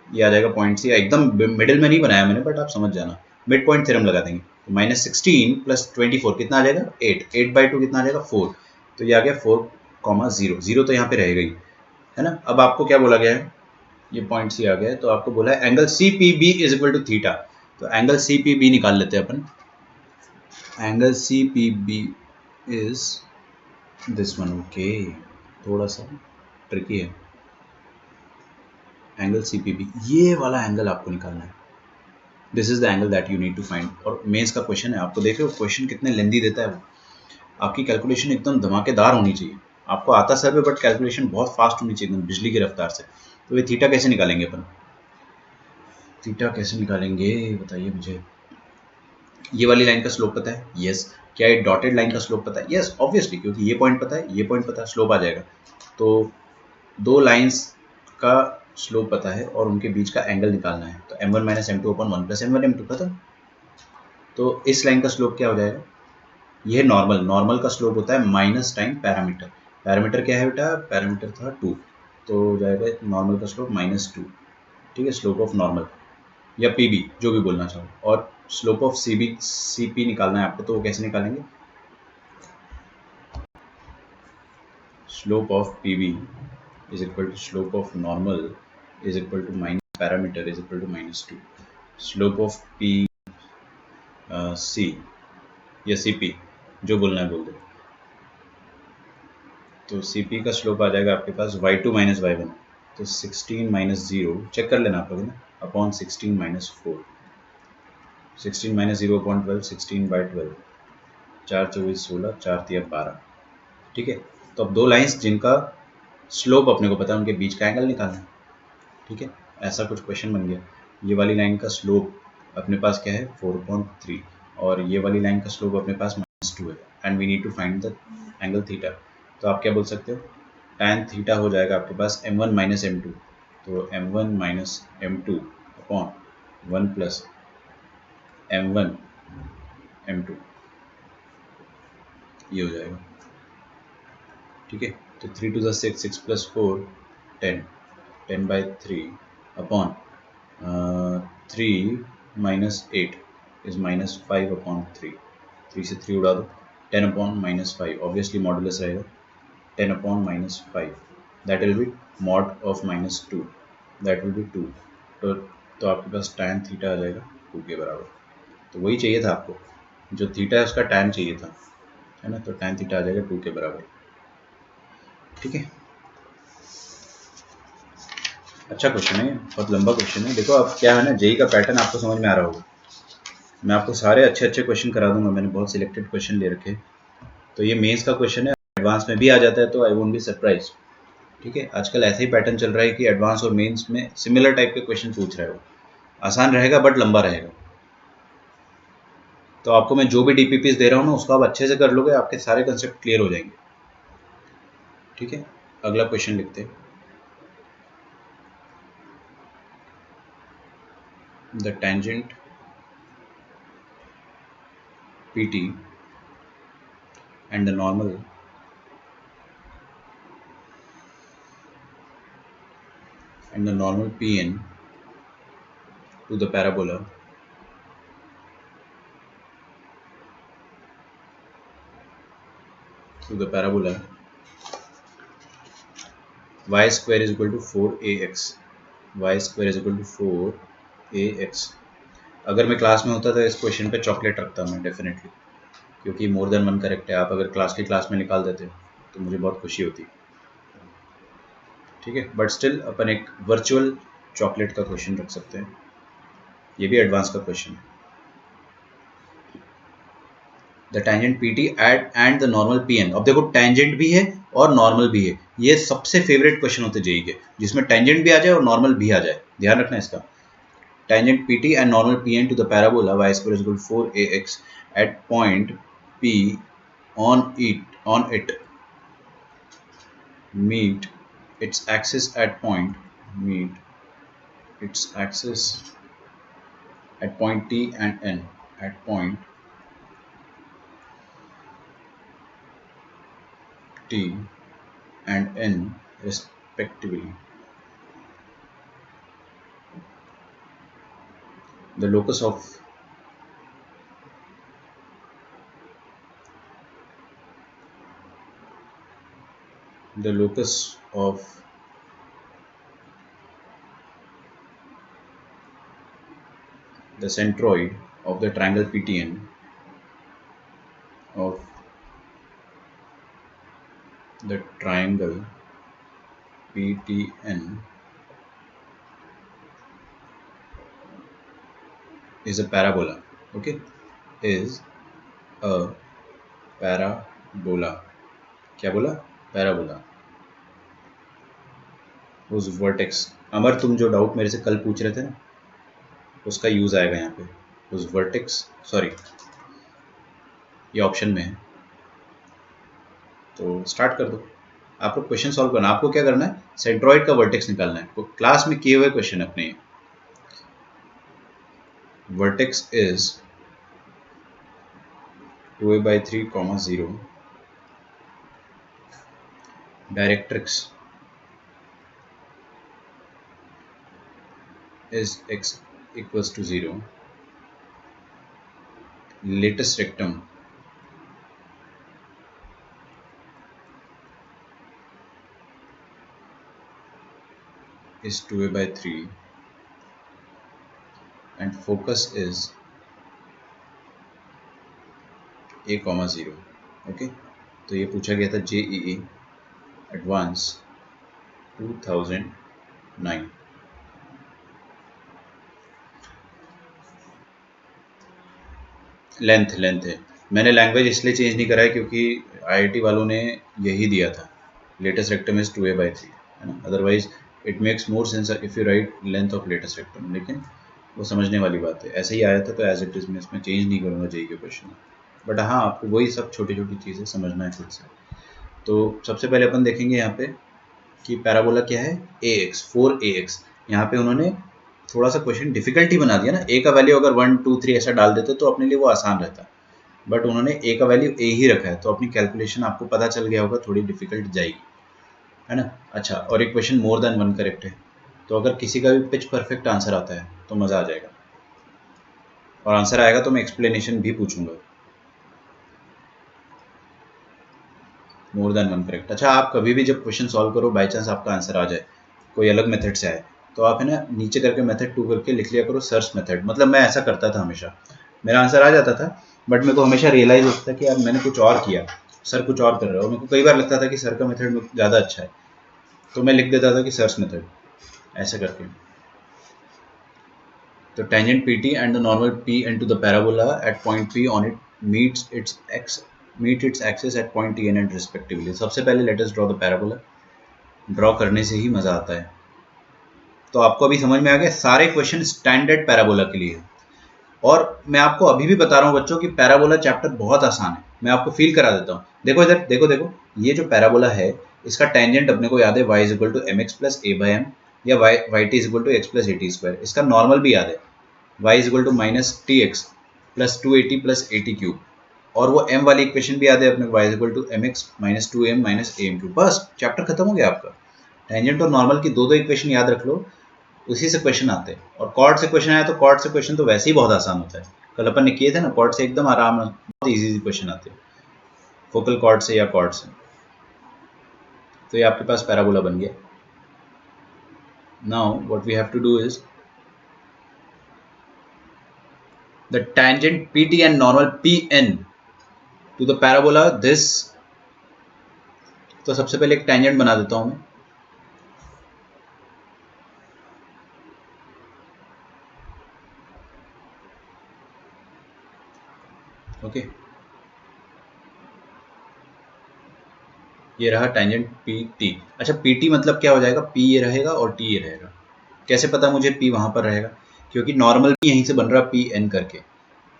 ये आ जाएगा पॉइंट C, एकदम मिडिल में नहीं बनाया मैंने बट आप समझ जाना, मिड पॉइंट थ्योरम लगा देंगे, तो -16 प्लस 24 कितना आ जाएगा 8, 8/2 कितना आ जाएगा 4, तो ये आ गया 4,0, 0 तो यहाँ पे रह गई, है ना। अब आपको क्या बोला गया है, ये पॉइंट C आ गया है, तो आपको बोला है angle CPB is equal to theta, तो एंगल CPB निकाल लेते हैं अपन। Angle CPB is this one, okay, थोड़ा सा ट्रिकी है। एंगल CPB, ये वाला एंगल आपको निकालना है, this is the angle that you need to find. और मेंस का क्वेश्चन है, आपको देख रहे हो क्वेश्चन कितने लेंदी देता है वो, आपकी कैलकुलेशन एकदम धमाकेदार होनी चाहिए, आपको आता सब है बट कैलकुलेशन बहुत फास्ट होनी चाहिए एकदम बिजली की रफ्तार से। तो ये थीटा कैसे निकालेंगे अपन, थीटा कैसे निकालेंगे बताइए मुझे। ये वाली लाइन का स्लोप पता है? यस। क्या ये डॉटेड लाइन का स्लोप पता है? यस ऑब्वियसली, क्योंकि ये पॉइंट पता है, ये पॉइंट पता है, स्लोप आ जाएगा। तो दो लाइंस का स्लोप पता है और उनके बीच का एंगल निकालना है, तो m1 minus m two upon 1 प्लस m1 m2 खत्म। तो इस लाइन का स्लोप क्या हो जाएगा? ये नॉर्मल, नॉर्मल का स्लोप होता है माइनस टाइम पैरामीटर। पैरामीटर क्या है बेटा? पैरामीटर था 2, तो हो जाएगा नॉर्मल का स्लोप -2। ठीक है, स्लोप ऑफ नॉर्मल या पी बी, जो भी बोलना चाहो। और स्लोप ऑफ सी पी निकालना है आपको, तो वो कैसे निकालेंगे? Slope of P B is equal to slope of normal is equal to minus parameter is equal to -2। Slope of P C या सी पी, जो बोलना है बोल दो। तो सी पी का स्लोप आ जाएगा आपके पास y2 माइनस y1, तो 16 माइनस 0 चेक कर लेना आप लोग ना, upon 16 minus 4। 16 minus 0 upon 12, 16 by 12, 4 24 16, 4 3 12। ठीक है, तो अब दो लाइंस जिनका स्लोप अपने को पता है, उनके बीच का एंगल निकालना है। ठीक है, ऐसा कुछ क्वेश्चन बन गया। ये वाली लाइन का स्लोप अपने पास क्या है? 4.3, और ये वाली लाइन का स्लोप अपने पास -2 है, and we need to find the angle theta. तो आप क्या बोल सकते हो? tan थीटा हो जाएगा आपके पास m1 माइनस m2, तो m1 माइनस m2 अपॉन 1 प्लस m1 m2, ये हो जाएगा। ठीक है, तो 3 to the 6, 6 plus 4 10, 10 by 3 upon 3 minus 8 is -5 upon 3, 3 से 3 उड़ा दो, 10 अपॉन -5, ऑब्वियसली मॉडुलस रहेगा 10 upon -5, that will be mod of -2, that will be 2। तो आपके पास tan थीटा आ जाएगा 2 के बराबर। तो वही चाहिए था आपको, जो थीटा है उसका tan चाहिए था, है ना, तो tan थीटा आ जाएगा 2 के बराबर। ठीक है, अच्छा क्वेश्चन है, बहुत लंबा क्वेश्चन है। देखो अब क्या है ना, जेई का पैटर्न आपको समझ में आ रहा होगा। मैं आपको सारे अच्छे अच्छे क्वेश्चन करा दूंगा, मैंने बहुत सिलेक्टेड क्वेश्चन ले रखे। तो ये मेंस का क्वेश्चन है, एडवांस में भी आ जाता है, तो आई वोंट बी सरप्राइज। ठीक है, आजकल ऐसे ही पैटर्न चल रहा है कि एडवांस और मेंस में सिमिलर टाइप के क्वेश्चन पूछ रहे हो। आसान रहेगा बट लंबा रहेगा। तो आपको मैं जो भी डीपीपीस दे रहा हूँ ना, उसको आप अच्छे से कर लोगे, आपके सारे कंसेप्ट क्लियर हो जाएंगे। ठीक है, अगला क्वेश्चन लिखते हैं। The tangent PT and the normal PN to the parabola y square is equal to 4ax, y square is equal to 4ax। अगर मैं क्लास में होता तो इस क्वेश्चन पे चॉकलेट रखता मैं डेफिनेटली, क्योंकि मोर देन वन करेक्ट है। आप अगर क्लास में निकाल देते तो मुझे बहुत खुशी होती। ठीक है, बट स्टिल अपन एक वर्चुअल चॉकलेट का क्वेश्चन रख सकते हैं, ये भी एडवांस का क्वेश्चन है। The tangent PT and the normal PN। अब देखो टेंजेंट भी है और नॉर्मल भी है, ये सबसे फेवरेट क्वेश्चन होते जेई के, जिसमें टेंजेंट भी आ जाए और नॉर्मल भी आ जाए, ध्यान रखना इसका। Tangent PT and normal PN to the parabola y square is equal to 4ax at point P on it meet its axis at point T and N at point T and N respectively. The locus of the centroid of the triangle PTN of the triangle PTN is a parabola. Okay, is a parabola। क्या बोला? Parabola. उस vertex. अमर तुम जो doubt मेरे से कल पूछ रहे थे ना, उसका यूज आएगा यहाँ पे, उस वर्टेक्स, सॉरी ये ऑप्शन में है। तो स्टार्ट कर दो, आपको क्वेश्चन सॉल्व करना। आपको क्या करना है, सेंट्रॉइड का वर्टेक्स निकालना है। तो क्लास में किए हुए क्वेश्चन अपने, vertex is 2a/3, 0, directrix is x equals to 0, latus rectum is 2a/3 and focus is a, 0। Okay, तो ये पूछा गया था JEE एडवांस 2009। लेंथ है, मैंने लैंग्वेज इसलिए चेंज नहीं करा है क्योंकि IIT वालों ने यही दिया था, लेटेस्ट रेक्टम इज 2a/3, है ना। Otherwise it makes more sense if you right length of latus rectum, लेकिन वो समझने वाली बात है, ऐसे ही आया था तो एज इट इज मैं इसमें चेंज नहीं करूँगा JEE के क्वेश्चन। बट हाँ, आपको वही सब छोटी छोटी चीज़ें समझना है खुद से। तो सबसे पहले अपन देखेंगे यहाँ पे कि पैराबोला क्या है, AX 4AX। यहाँ पे उन्होंने थोड़ा सा क्वेश्चन डिफिकल्टी बना दिया ना, A का वैल्यू अगर 1 2 3 ऐसा डाल देते तो अपने लिए वो आसान रहता, बट उन्होंने A का वैल्यू A ही रखा है, तो अपनी कैलकुलेशन आपको पता चल गया होगा थोड़ी डिफिकल्ट जाएगी, है ना। अच्छा, और एक क्वेश्चन मोर देन 1 करेक्ट है, तो अगर किसी का भी पिच परफेक्ट आंसर आता है तो मज़ा आ जाएगा, और आंसर आएगा तो मैं एक्सप्लेनेशन भी पूछूंगा। More than 1 correct. अच्छा, आप कभी भी जब क्वेश्चन सॉल्व करो, बाई चांस आपका आंसर आ जाए, कोई अलग मेथड से आए, तो आप है ना नीचे करके मेथड 2 करके लिख लिया करो सर्च मेथड। मतलब मैं ऐसा करता था हमेशा, मेरा आंसर आ जाता था, बट मेरे को हमेशा रियलाइज होता था कि यार मैंने कुछ और किया, सर कुछ और कर रहे हो। मेरे को कई बार लगता था कि सर का मेथड ज़्यादा अच्छा है, तो मैं लिख देता था कि सर्च मेथड, ऐसे करके। तो tangent PT and the normal P into the parabola at point P on it meet its axis at point T and N respectively। सबसे पहले let us draw the parabola। Draw करने से ही मज़ा आता है। तो आपको अभी समझ में आ गया, सारे क्वेश्चन स्टैंडर्ड पैराबोला के लिए, और मैं आपको अभी भी बता रहा हूँ बच्चों कि पैराबोला चैप्टर बहुत आसान है। मैं आपको फील करा देता हूँ, देखो इधर, देखो ये जो पैराबोला है, इसका टेंजेंट अपने को याद है y = mx + a/m, या yt = x + at²। इसका नॉर्मल भी याद है, y = -tx + 2at + at³। और वो m वाली इक्वेशन भी याद है अपने को, y = mx - 2m - am³। बस चैप्टर खत्म हो गया आपका। टेंजेंट और नॉर्मल की दो इक्वेशन याद रख लो, उसी से क्वेश्चन आते हैं। और कॉर्ड से क्वेश्चन आया तो कॉर्ड से क्वेश्चन तो वैसे ही बहुत आसान होता है, कल अपन ने किए थे ना, कॉर्ड से एकदम आराम, बहुत इजी क्वेश्चन आते हैं, फोकल कॉर्ड से या कॉर्ड से। तो ये आपके पास पैराबोला बन गया। Now what we have to do is the tangent PT and normal PN to the parabola this. तो सबसे पहले एक टेंजेंट बना देता हूं मैं, ओके। ये रहा टेंजेंट PT। अच्छा, PT मतलब क्या हो जाएगा, P ये रहेगा और T ये रहेगा। कैसे पता मुझे P वहां पर रहेगा, क्योंकि नॉर्मल भी यहीं से बन रहा है PN करके,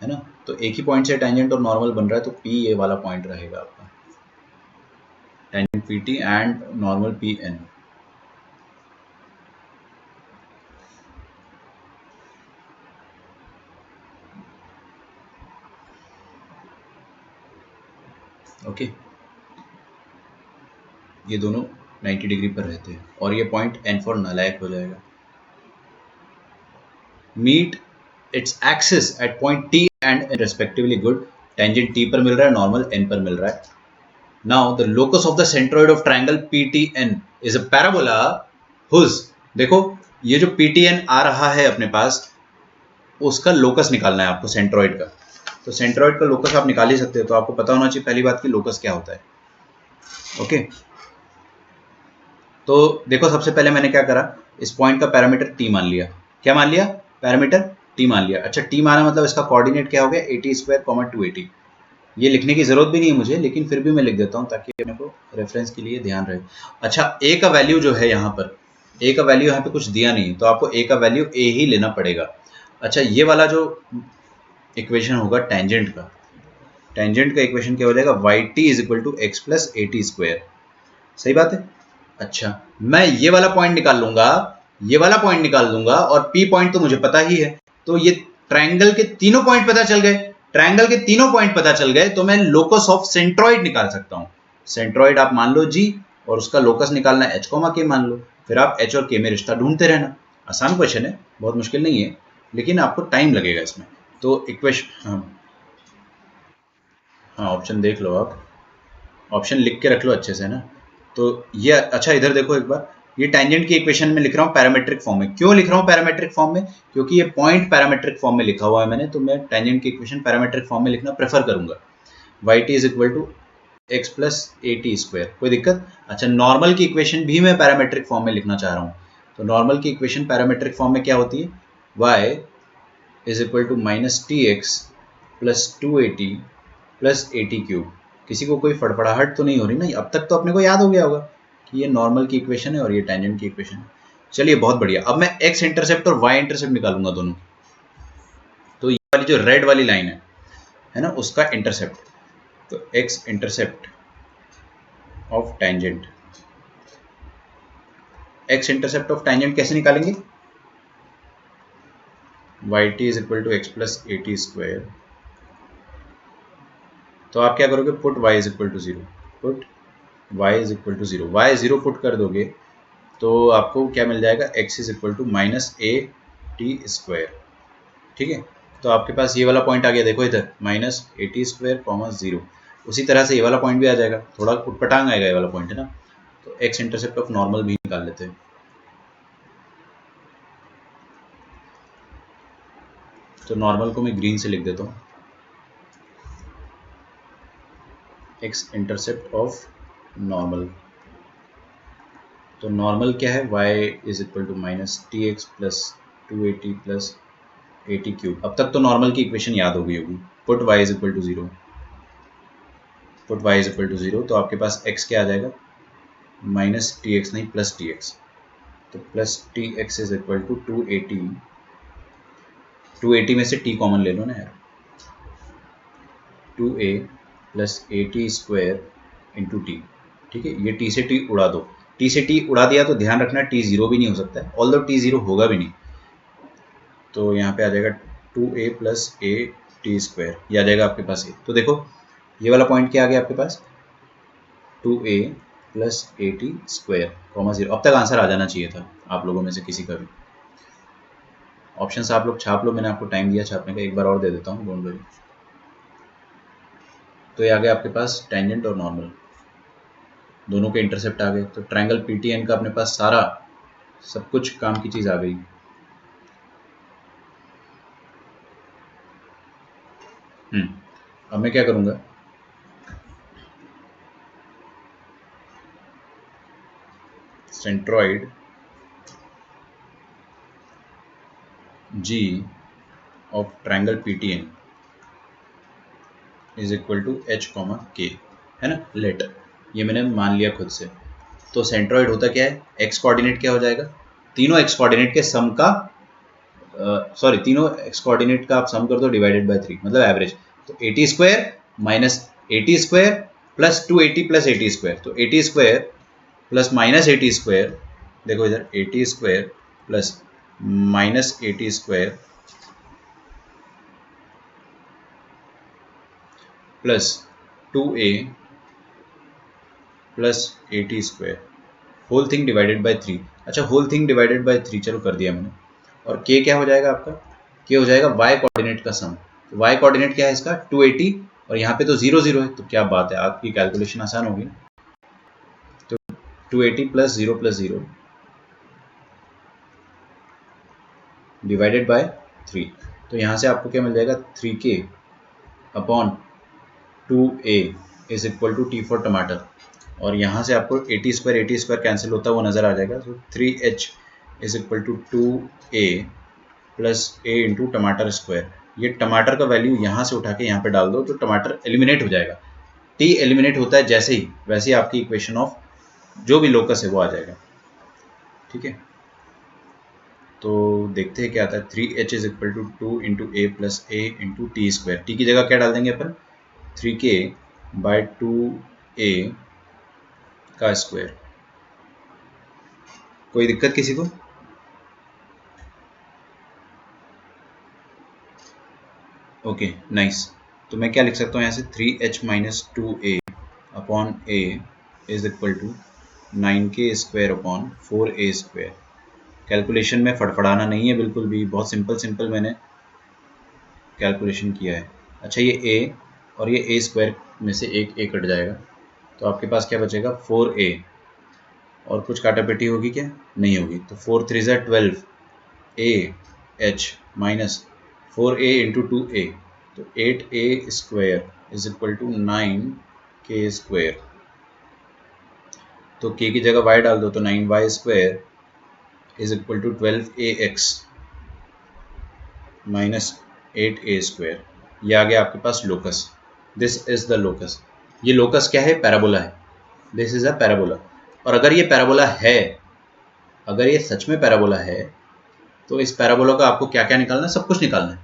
है ना। तो एक ही पॉइंट से टेंजेंट और नॉर्मल बन रहा है, तो P ये वाला पॉइंट रहेगा आपका, tangent PT and normal PN। Okay, ये दोनों 90 डिग्री पर रहते हैं, और ये पॉइंट N फॉर नालायक हो जाएगा। Meet its axis at point T and respectively. Good, tangent T पर मिल रहा है, नॉर्मल N पर मिल रहा है। Now the locus of the centroid of triangle PTN is a parabola whose. देखो ये जो PTN आ रहा है अपने पास, उसका लोकस निकालना है आपको, सेंट्रोइड का। तो सेंट्रोइड का लोकस आप निकाल ही सकते हो, तो आपको पता होना चाहिए पहली बात कि लोकस क्या होता है, ओके। तो देखो सबसे पहले मैंने क्या करा, इस पॉइंट का पैरामीटर T मान लिया। क्या मान लिया, पैरामीटर T मान लिया। अच्छा, T माना मतलब इसका कोऑर्डिनेट क्या हो गया, 80², 280। ये लिखने की जरूरत भी नहीं है मुझे, लेकिन फिर भी मैं लिख देता हूँ ताकि अपने को रेफरेंस के लिए ध्यान रहे। अच्छा, A का वैल्यू जो है यहाँ पर, A का वैल्यू यहाँ पे कुछ दिया नहीं, तो आपको A का वैल्यू A ही लेना पड़ेगा। अच्छा, ये वाला जो इक्वेशन होगा टेंजेंट का, टेंजेंट का इक्वेशन क्या हो जाएगा, y t is equal to x plus A T square. सही बात है। अच्छा, मैं ये वाला पॉइंट निकाल लूंगा, ये वाला पॉइंट निकाल लूंगा, और पी पॉइंट तो मुझे पता ही है, तो ये ट्रायंगल के तीनों पॉइंट पता चल गए। ट्रायंगल के तीनों पॉइंट पता चल गए तो मैं लोकस ऑफ सेंट्रॉइड निकाल सकता हूं। सेंट्रॉइड आप मान लो जी, और उसका लोकस निकालना एच कोमा के मान लो, फिर आप एच और के में रिश्ता ढूंढते रहना। आसान क्वेश्चन है, बहुत मुश्किल नहीं है, लेकिन आपको टाइम लगेगा इसमें। तो इक्वेशन, हाँ ऑप्शन देख लो आप, ऑप्शन लिख के रख लो अच्छे से ना। तो ये अच्छा, इधर देखो एक बार, ये टेंजेंट की इक्वेशन में लिख रहा हूँ पैरामेट्रिक फॉर्म में। क्यों लिख रहा हूँ पैरामेट्रिक फॉर्म में, क्योंकि ये पॉइंट पैरामेट्रिक फॉर्म में लिखा हुआ है मैंने, तो मैं टेंजेंट की इक्वेशन पैरामेट्रिक फॉर्म में लिखना प्रेफर करूंगा। Y t is equal to x plus A T square, कोई दिक्कत। अच्छा, नॉर्मल की इक्वेशन भी मैं पैरामेट्रिक फॉर्म में लिखना चाह रहा हूँ, तो नॉर्मल की इक्वेशन पैरामेट्रिक फॉर्म में क्या होती है, y is equal to minus T x plus two A T plus A t cube. किसी को कोई फड़फड़ाहट तो नहीं हो रही ना, अब तक तो अपने को याद हो गया होगा कि ये नॉर्मल की इक्वेशन है और ये टेंजेंट की इक्वेशन है। चलिए बहुत बढ़िया, अब मैं एक्स इंटरसेप्ट और वाई इंटरसेप्ट निकालूंगा दोनों। तो ये वाली जो रेड वाली लाइन है ना, उसका इंटरसेप्ट, तो x intercept of tangent, x intercept of tangent कैसे निकालेंगे, y t is equal to x plus A T square. तो आप क्या करोगे, put y is equal to zero, put y is equal to zero, y zero put कर दोगे तो आपको क्या मिल जाएगा, x is equal to minus A T square. ठीक है, तो आपके पास ये वाला पॉइंट आ गया, देखो इधर minus A T square comma zero. उसी तरह से ये वाला पॉइंट भी आ जाएगा, थोड़ा उटपटांग आएगा ये वाला पॉइंट है ना। तो x इंटरसेप्ट ऑफ नॉर्मल भी निकाल लेते हैं। तो नॉर्मल को मैं ग्रीन से लिख देता हूँ, x इंटरसेप्ट ऑफ नॉर्मल। तो नॉर्मल क्या है, y is equal to minus T x plus two A T plus A t cube. अब तक तो नॉर्मल की इक्वेशन याद हो गई होगी। Put y is equal to zero, put y is equal to zero, तो आपके पास x क्या आ जाएगा, माइनस टी एक्स नहीं प्लस टी एक्स। तो plus t x is equal to two A t, two A t में से t कॉमन ले लो ना यार, two A plus A T square into t. ठीक है, ये t से t उड़ा दो, t से t उड़ा दिया तो ध्यान रखना t जीरो भी नहीं हो सकता है, ऑल दो t जीरो होगा भी नहीं। तो यहाँ पे आ जाएगा two A plus A T square, ये आ जाएगा आपके पास ए। तो देखो ये वाला पॉइंट क्या आ गया आपके पास, two A plus A T square comma zero. अब तक आंसर आ जाना चाहिए था आप लोगों में से किसी का भी। ऑप्शन आप लोग छाप लो, मैंने आपको टाइम दिया छापने का, एक बार और दे देता हूँ, डोंट वरी। तो ये आ गया आपके पास टेंजेंट और नॉर्मल, दोनों के इंटरसेप्ट आ गए। तो ट्रायंगल पीटीएन का अपने पास सारा सब कुछ काम की चीज आ गई। अब मैं क्या करूंगा, centroid G of triangle PTN is equal to H comma K, है ना, लेट, ये मैंने मान लिया खुद से। तो सेंट्रॉइड होता क्या है, एक्स कोऑर्डिनेट क्या हो जाएगा, तीनों एक्स कोऑर्डिनेट के सम का, सॉरी तीनों एक्स कोऑर्डिनेट का आप सम कर दो डिवाइडेड बाय 3, मतलब एवरेज। तो A T square minus A T square plus two A T plus A T square, तो A T square plus minus A T square, देखो इधर A T square plus minus A T square plus two A plus A T square, whole thing divided by 3। अच्छा, whole thing divided by 3 चलो कर दिया मैंने। और k क्या हो जाएगा आपका, k हो जाएगा y कोऑर्डिनेट का सम। तो y कोऑर्डिनेट क्या है इसका, 280, और यहाँ पे तो 0 0 है, तो क्या बात है, आपकी कैलकुलेशन आसान होगी। तो 280 प्लस 0 डिवाइडेड बाय 3, तो यहाँ से आपको क्या मिल जाएगा, 3k upon 2a is equal to t for टमाटर। और यहाँ से आपको ए टी स्क्वायर कैंसिल होता हुआ नजर आ जाएगा। तो 3h is equal to 2a plus a into टमाटर स्क्वायर। ये टमाटर का वैल्यू यहाँ से उठा के यहाँ पे डाल दो तो टमाटर एलिमिनेट हो जाएगा। t एलिमिनेट होता है जैसे ही, वैसे ही आपकी इक्वेशन ऑफ जो भी लोकस है वो आ जाएगा। ठीक है, तो देखते हैं क्या आता है। 3h is equal to 2 into a plus a into t square. T की जगह क्या डाल देंगे अपन, 3k बाय 2a का स्क्वायर। कोई दिक्कत किसी को? Okay nice. तो मैं क्या लिख सकता हूँ यहाँ से, 3h minus 2a upon a is equal to 9k square upon 4a square. Calculation में फड़फड़ाना नहीं है बिल्कुल भी, बहुत सिंपल सिंपल मैंने कैलकुलेशन किया है। अच्छा ये a और ये a स्क्वायर में से एक a कट जाएगा, तो आपके पास क्या बचेगा, 4a। और कुछ काटापेटी होगी क्या? नहीं होगी। तो 4 3 ज़ा 12 a h minus 4a into 2a, तो 8a square is equal to 9k square. तो k की जगह y डाल दो, तो 9y square is equal to 12ax minus 8a square. ये आ गया आपके पास locus. This is the locus. ये लोकस क्या है? पैराबोला है। This is a parabola. और अगर ये पैराबोला है, अगर ये सच में पैराबोला है, तो इस पैराबोला का आपको क्या क्या निकालना है? सब कुछ निकालना है।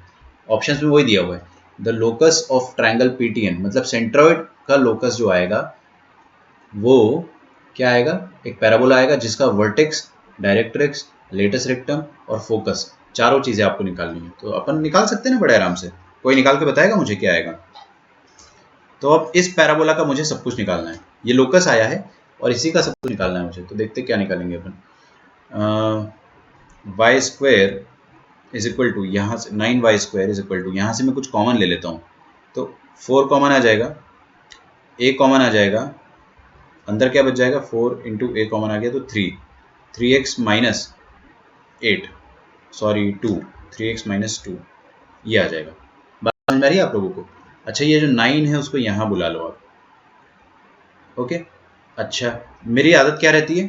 ऑप्शंस में वही दिया हुआ है, the locus of triangle PTN, मतलब सेंट्रॉइड का लोकस जो आएगा वो क्या आएगा, एक पैराबोला आएगा जिसका वर्टेक्स, डायरेक्ट्रिक्स, लेटस रेक्टम और फोकस, चारों चीजें आपको निकालनी है। तो अपन निकाल सकते हैं ना बड़े आराम से। कोई निकाल के बताएगा मुझे क्या आएगा? तो अब इस पैराबोला का मुझे सब कुछ निकालना है। ये लोकस आया है और इसी का सब कुछ निकालना है मुझे। तो देखते क्या निकालेंगे अपन। Y square is equal to, यहाँ से 9y square is equal to, यहाँ से मैं कुछ कॉमन ले लेता हूँ, तो 4 कॉमन आ जाएगा, a कॉमन आ जाएगा, अंदर क्या बच जाएगा, 4 इंटू ए कॉमन आ गया तो 3x minus 8, sorry 2, 3x minus 2, ये आ जाएगा। बात समझ में आ रही है आप लोगों को? अच्छा ये जो 9 है उसको यहाँ बुला लो आप। ओके। अच्छा मेरी आदत क्या रहती है,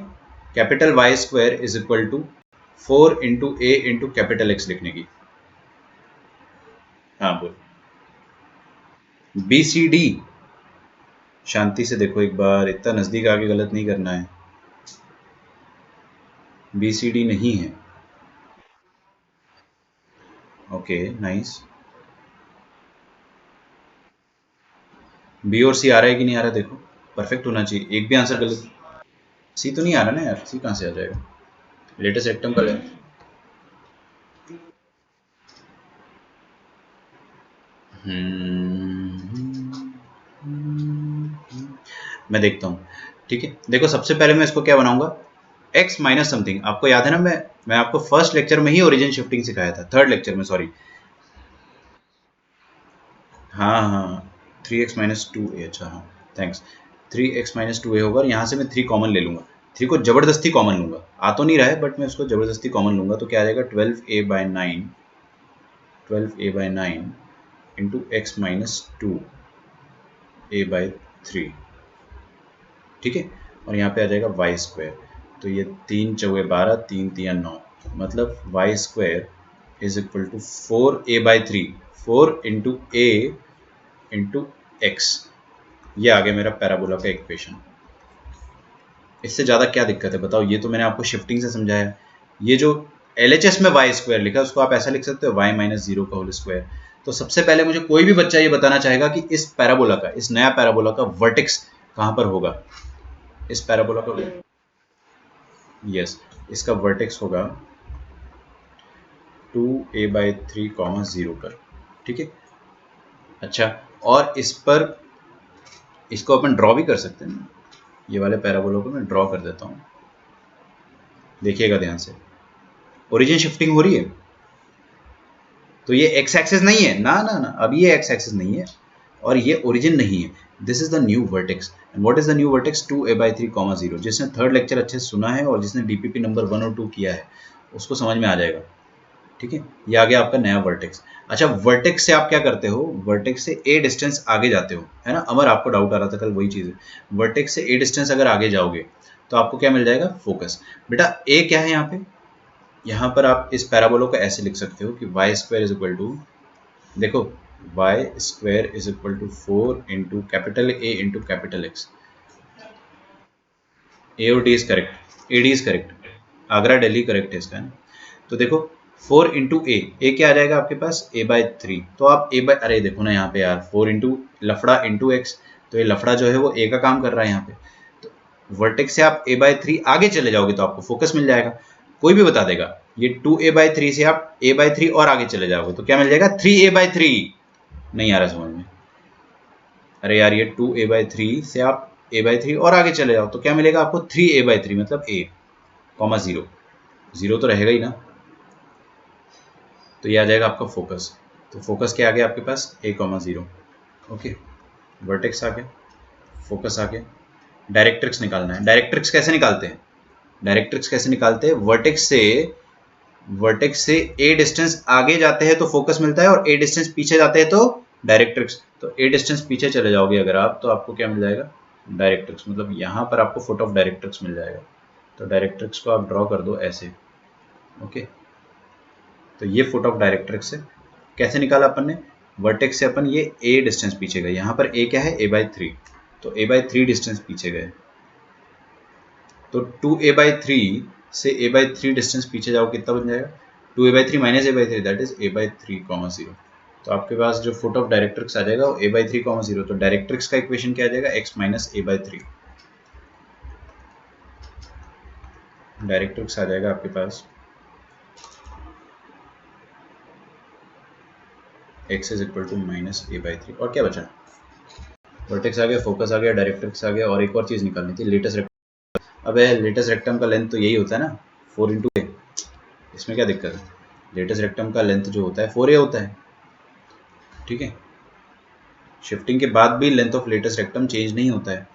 capital y square is equal to 4 into a into capital x लिखने की। हाँ बोल। बी सी डी, शांति से देखो एक बार, इतना नजदीक आके गलत नहीं करना है। बी सी डी नहीं है। Okay nice. बी और सी आ रहा है कि नहीं आ रहा है देखो, परफेक्ट होना चाहिए, एक भी आंसर गलत। सी तो नहीं आ रहा ना यार, सी कहाँ से आ जाएगा? लेटेस्ट एक्टम का है। मैं देखता हूँ। ठीक है देखो, सबसे पहले मैं इसको क्या बनाऊंगा, x माइनस समथिंग। आपको याद है ना, मैं आपको फर्स्ट लेक्चर में ही ओरिजिन शिफ्टिंग सिखाया था, थर्ड लेक्चर में सॉरी। हाँ हाँ, 3x माइनस टू ए, अच्छा हाँ थैंक्स। 3x माइनस टू ए होगा और यहाँ से मैं 3 कॉमन ले लूँगा। 3 को ज़बरदस्ती कॉमन लूँगा, आ तो नहीं रहा है बट मैं उसको ज़बरदस्ती कॉमन लूँगा। तो क्या आ जाएगा, 12a/9, 12a/9 into x minus 2a/3। ठीक है। और यहाँ पे आ जाएगा वाई स्क्वायर। तो ये 3 चौके 12, 3 3 9, मतलब y square is equal to 4a/3, 4 into a into x. ये आ गया मेरा पैराबोला का इक्वेशन। इससे ज़्यादा क्या दिक्कत है बताओ? ये तो मैंने आपको शिफ्टिंग से समझाया। ये जो LHS में वाई स्क्वायर लिखा है उसको आप ऐसा लिख सकते हो, वाई माइनस 0 का होल स्क्वायर। तो सबसे पहले मुझे कोई भी बच्चा ये बताना चाहेगा कि इस पैराबोला का, इस नया पैराबोला का वर्टेक्स कहाँ पर होगा? इस पैराबोला का, यस, इसका वर्टेक्स होगा 2a/3 कॉमा 0 पर। ठीक है। अच्छा, और इस पर इसको अपन ड्रॉ भी कर सकते हैं। ये वाले पैराबोला को मैं ड्रॉ कर देता हूँ, देखिएगा ध्यान से। ओरिजिन शिफ्टिंग हो रही है, तो ये एक्स एक्सिस नहीं है ना ना ना, अब ये एक्स एक्सिस नहीं है और ये ओरिजिन नहीं है। This is the new vertex. And what is the new vertex, 2a/3 comma 0। जिसने थर्ड लेक्चर अच्छे से सुना है और जिसने DPP नंबर 1 और 2 किया है उसको समझ में आ जाएगा। ठीक है, ये आ गया आपका नया वर्टेक्स। अच्छा, वर्टेक्स से आप क्या करते हो, वर्टेक्स से ए डिस्टेंस आगे जाते हो, है ना अमर? आपको डाउट आ रहा था कल, वही चीज़ है। वर्टेक्स से ए डिस्टेंस अगर आगे जाओगे तो आपको क्या मिल जाएगा, फोकस। बेटा ए क्या है यहाँ पे, यहाँ पर आप इस पैराबोला को ऐसे लिख सकते हो कि Y square is equal to, देखो Y square is equal to 4 into capital A into capital X. A और D is correct, A D is correct, Agra Delhi correct है इसका, है ना? तो देखो 4 इंटू ए क्या आ जाएगा आपके पास a/3। तो आप अरे देखो ना यहाँ पे यार 4 इंटू लफड़ा इंटू एक्स, तो ये लफड़ा जो है वो ए का काम कर रहा है यहाँ पे। तो वर्टेक्स से आप a/3 आगे चले जाओगे तो आपको फोकस मिल जाएगा। कोई भी बता देगा ये 2a/3 से आप a/3 और आगे चले जाओगे तो क्या मिल जाएगा 3a/3। नहीं आ रहा समझ में? अरे यार ये 2a/3 से आप a/3 और आगे चले जाओ तो क्या मिलेगा आपको 3a/3 मतलब a, 0 0 तो रहेगा ही ना। तो ये आ जाएगा आपका फोकस। तो फोकस क्या आ गया आपके पास a, 0। ओके, वर्टेक्स आ गया, फोकस आ गया। डायरेक्ट्रिक्स निकालना है। डायरेक्ट्रिक्स कैसे निकालते हैं? डायरेक्ट्रिक्स कैसे निकालते हैं? वर्टेक्स से a डिस्टेंस आगे जाते हैं तो फोकस मिलता है, और a डिस्टेंस पीछे जाते हैं तो डायरेक्ट्रिक्स। तो a डिस्टेंस पीछे चले जाओगे अगर आप तो आपको क्या मिल जाएगा? डायरेक्ट्रिक्स। मतलब यहाँ पर आपको फुट ऑफ डायरेक्ट्रिक्स मिल जाएगा। तो डायरेक्ट्रिक्स को आप ड्रॉ कर दो ऐसे। ओके, तो ये फुट ऑफ डायरेक्ट्रिक्स है। कैसे निकाला अपन ने? वर्टेक्स से अपन ये a डिस्टेंस पीछे गए। यहाँ पर a क्या है? a/3। तो a/3 डिस्टेंस पीछे गए। तो 2a/3 से a/3 डिस्टेंस पीछे जाओ कितना बन जाएगा? 2a/3 minus a/3 that is a/3, 0। तो आपके पास जो फुट ऑफ डायरेक्ट्रिक्स आ जाएगा वो a/3, 0। तो डायरेक्ट्रिक्स का इक्वेशन क्या आ जाएगा? x minus a/3। डायरेक्ट्रिक्स आ जाएगा आपके पास x is equal to minus a/3। और क्या बचा? वर्टेक्स आ गया, फोकस आ गया, डायरेक्ट्रिक्स आ गया, और एक और चीज़ निकालनी थी, लेटेस्ट रेक्टम। अब लेटेस्ट रेक्टम का लेंथ तो यही होता है ना, 4 इंटू ए। इसमें क्या दिक्कत है? लेटेस्ट रेक्टम का लेंथ जो होता है 4a होता है। ठीक है, शिफ्टिंग के बाद भी length of latus rectum change नहीं होता है।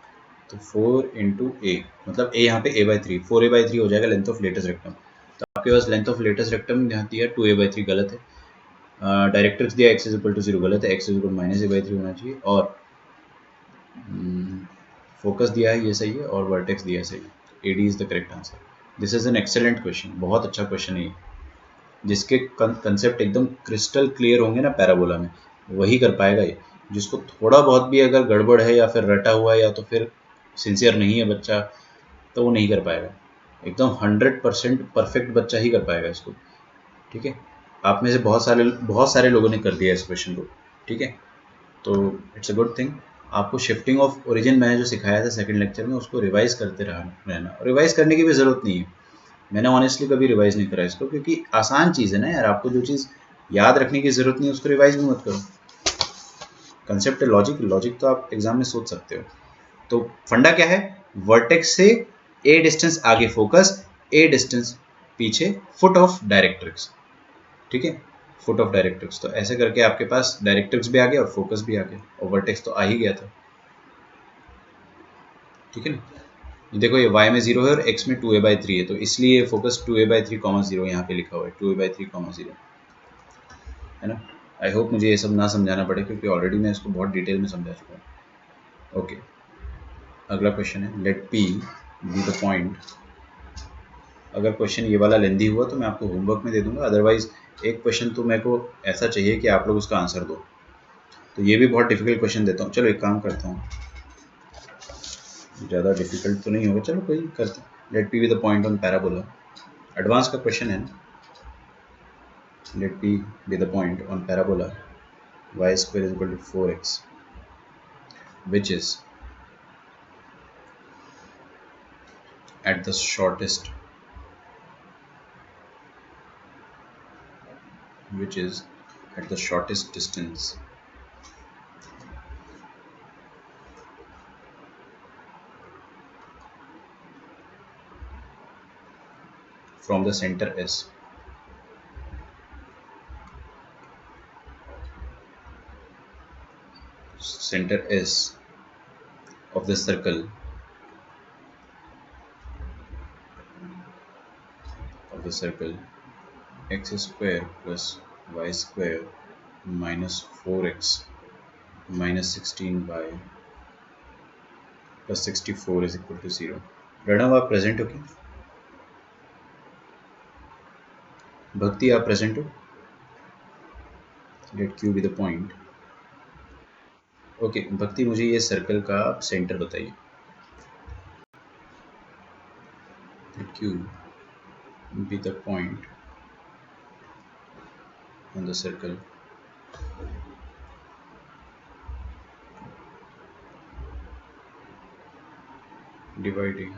तो 4 इंटू ए मतलब ए यहाँ पे a/3, 4a/3 हो जाएगा लेंथ ऑफ लेटेस्ट रेक्टम। तो आपके पास लेंथ ऑफ लेटेस्ट रेक्टम यहाँ दिया 2a/3, गलत है। डायरेक्ट्रिक्स दिया x इज इक्वल टू 0, गलत है। x is equal minus a/3 होना चाहिए। और फोकस दिया है, ये सही है, और वर्टेक्स दिया है, सही है। AD is the correct answer. This is an excellent question, बहुत अच्छा क्वेश्चन है ये। जिसके कंसेप्ट एकदम क्रिस्टल क्लियर होंगे ना पैराबोला में, वही कर पाएगा ये। जिसको थोड़ा बहुत भी अगर गड़बड़ है या फिर रटा हुआ है या तो फिर सिंसियर नहीं है बच्चा, तो वो नहीं कर पाएगा। एकदम 100% परफेक्ट बच्चा ही कर पाएगा इसको। ठीक है, आप में से बहुत सारे लोगों ने कर दिया इस क्वेश्चन को। ठीक है, तो इट्स अ गुड थिंग। आपको शिफ्टिंग ऑफ ओरिजिन मैंने जो सिखाया था सेकंड लेक्चर में, उसको रिवाइज करते रहना। रिवाइज करने की भी ज़रूरत नहीं है, मैंने ऑनेस्टली कभी रिवाइज नहीं करा इसको, क्योंकि आसान चीज़ है ना यार। आपको जो चीज़ याद रखने की ज़रूरत नहीं है उसको रिवाइज भी मत करो। कंसेप्ट है लॉजिक तो आप एग्जाम में सोच सकते हो। तो फंडा क्या है? वर्टेक्स से ए डिस्टेंस आगे फोकस, ए डिस्टेंस पीछे फुट ऑफ डायरेक्ट्रिक्स। ठीक है, फुट ऑफ डायरेक्ट्रिक्स। तो ऐसे करके आपके पास डायरेक्ट्रिक्स भी आ गया और फोकस भी आ गया, और वर्टेक्स तो आ ही गया था। ठीक है ना, ये देखो ये y में 0 है और x में 2a/3 है, तो इसलिए फोकस 2a/3, 0 यहाँ पे लिखा हुआ है, 2a/3, 0 है ना। आई होप मुझे ये सब ना समझाना पड़े, क्योंकि ऑलरेडी मैं इसको बहुत डिटेल में समझा चुका हूँ। ओके, अगला क्वेश्चन है, let P be the point. अगर क्वेश्चन ये वाला लेंदी हुआ तो मैं आपको होमवर्क में दे दूंगा, अदरवाइज एक क्वेश्चन तो मेरे को ऐसा चाहिए कि आप लोग उसका आंसर दो। तो ये भी बहुत डिफिकल्ट क्वेश्चन देता हूँ। चलो एक काम करता हूँ, ज़्यादा डिफिकल्ट तो नहीं होगा, चलो कोई करते हैं। Let P be the point on parabola. Advance का क्वेश्चन है ना। Let P be the point on parabola y square is equal to 4x, which is at the shortest distance from the center S. Center S of the circle x square plus y square minus 4x minus 16y plus 64 is equal to 0. Pranav आप present हो क्या? भक्ति आप present हो? लेट Q be the point. Okay Bhakti, मुझे ये circle का आप सेंटर बताइए। लेट Q be the point on the circle dividing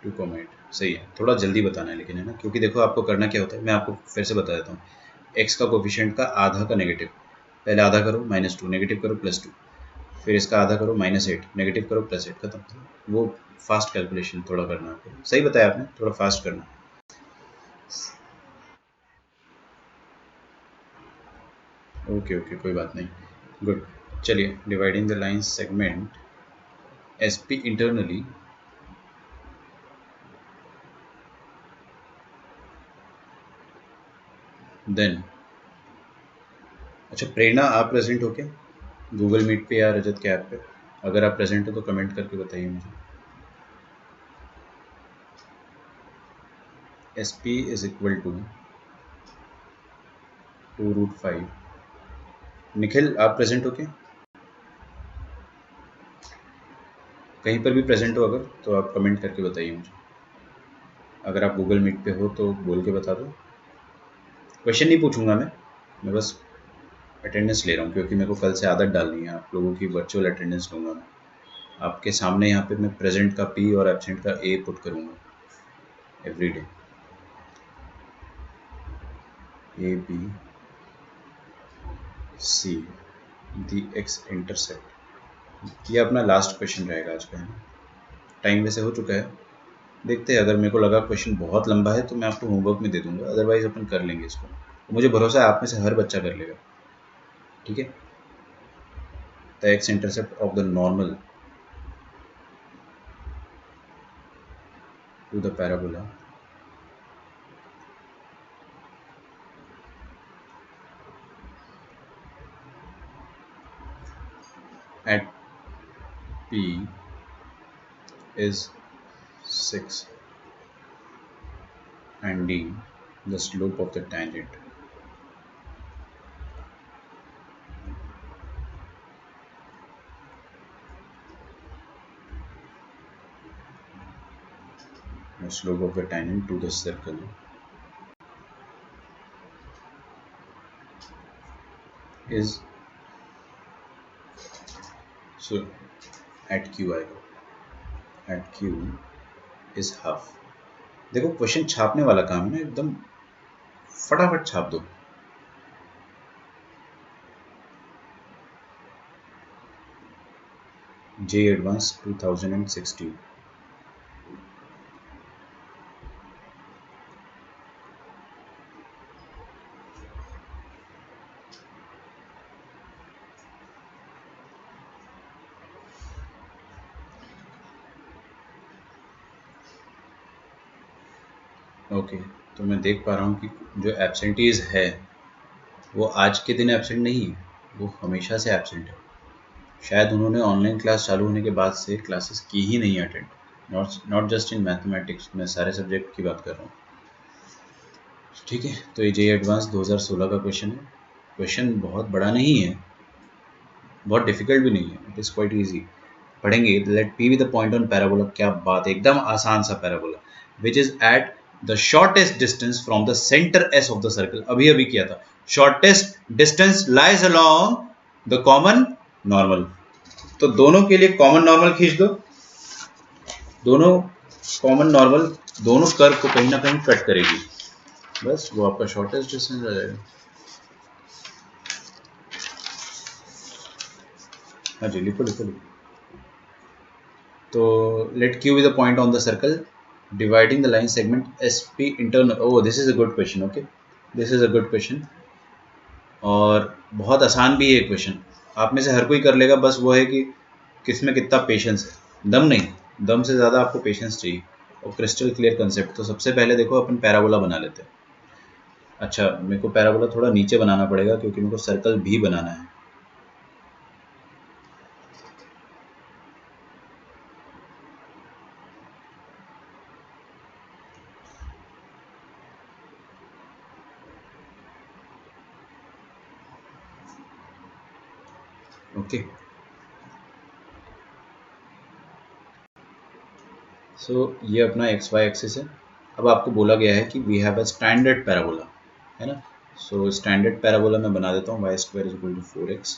2,8। सही है, थोड़ा जल्दी बताना है लेकिन, है ना, क्योंकि देखो आपको करना क्या होता है, मैं आपको फिर से बता देता हूँ। x का कोफिशिएंट का आधा का नेगेटिव, पहले आधा करो -2, नेगेटिव करो +2, फिर इसका आधा करो -8, नेगेटिव करो +8, खत्म। वो फास्ट कैलकुलेशन थोड़ा करना आपको, सही बताया आपने, थोड़ा फास्ट करना। ओके ओके, कोई बात नहीं, गुड। चलिए, dividing the line segment S P internally then. अच्छा प्रेरणा, आप प्रेजेंट हो क्या गूगल मीट पे या रजत के ऐप पे? अगर आप प्रेजेंट हो तो कमेंट करके बताइए मुझे। S P is equal to 2√5। Nikhil, आप प्रेजेंट हो क्या? कहीं पर भी प्रेजेंट हो अगर, तो आप कमेंट करके बताइए मुझे। अगर आप गूगल मीट पे हो तो बोल के बता दो। क्वेश्चन नहीं पूछूंगा मैं बस अटेंडेंस ले रहा हूँ, क्योंकि मेरे को कल से आदत डालनी है, आप लोगों की वर्चुअल अटेंडेंस लूँगा मैं। आपके सामने यहाँ पे मैं प्रेजेंट का पी और एब्सेंट का ए पुट करूँगा every day. A B C D x intercept. ये अपना लास्ट क्वेश्चन रहेगा आज का, है ना। टाइम वैसे हो चुका है, देखते हैं, अगर मेरे को लगा क्वेश्चन बहुत लंबा है तो मैं आपको होमवर्क में दे दूंगा, अदरवाइज अपन कर लेंगे इसको। मुझे भरोसा है आप में से हर बच्चा कर लेगा, ठीक है। The x intercept of the normal to the parabola at P is 6 and D the slope of the tangent. The slope of the tangent to the circle is, so at Q आएगा, at Q is half। देखो question छापने वाला काम है ना, एकदम फटाफट छाप दो। J Advanced 2016। ओके, तो मैं देख पा रहा हूँ कि जो एब्सेंटीज है वो आज के दिन एब्सेंट नहीं है, वो हमेशा से एब्सेंट है। शायद उन्होंने ऑनलाइन क्लास चालू होने के बाद से क्लासेस की ही नहीं attend, not just in mathematics, मैं सारे सब्जेक्ट की बात कर रहा हूँ, ठीक है। तो ये जे एडवांस 2016 का क्वेश्चन है। क्वेश्चन बहुत बड़ा नहीं है, बहुत डिफिकल्ट भी नहीं है, इट इज़ क्वाइट ईजी। पढ़ेंगे। Let P with the point on parabola, क्या बात है, एकदम आसान सा parabola, which is at the shortest distance from the centre S of the circle. अभी अभी किया था, shortest distance lies along the common normal. तो दोनों के लिए कॉमन नॉर्मल खींच दो, दोनों कॉमन नॉर्मल दोनों कर्व को कहीं ना कहीं कट करेगी, बस वो आपका शॉर्टेस्ट डिस्टेंस आ जाएगा। हाँ जी, लिखो लिखो लिखो। तो let Q with the point on the circle dividing the line segment S P internal. Oh, this is a good question, okay, this is a good question, और बहुत आसान भी है क्वेश्चन, आप में से हर कोई कर लेगा, बस वो है कि किसमें कितना पेशेंस है, दम नहीं, दम से ज़्यादा आपको पेशेंस चाहिए और क्रिस्टल क्लियर कंसेप्ट। तो सबसे पहले देखो अपन पैराबोला बना लेते हैं। अच्छा, मेरे को पैराबोला थोड़ा नीचे बनाना पड़ेगा क्योंकि मेरे को सर्कल भी बनाना है। ओके, सो ये अपना एक्स वाई एक्सिस है। अब आपको बोला गया है कि we have a standard parabola, है ना। सो स्टैंडर्ड पैराबोला मैं बना देता हूँ, y² is equal to 4x।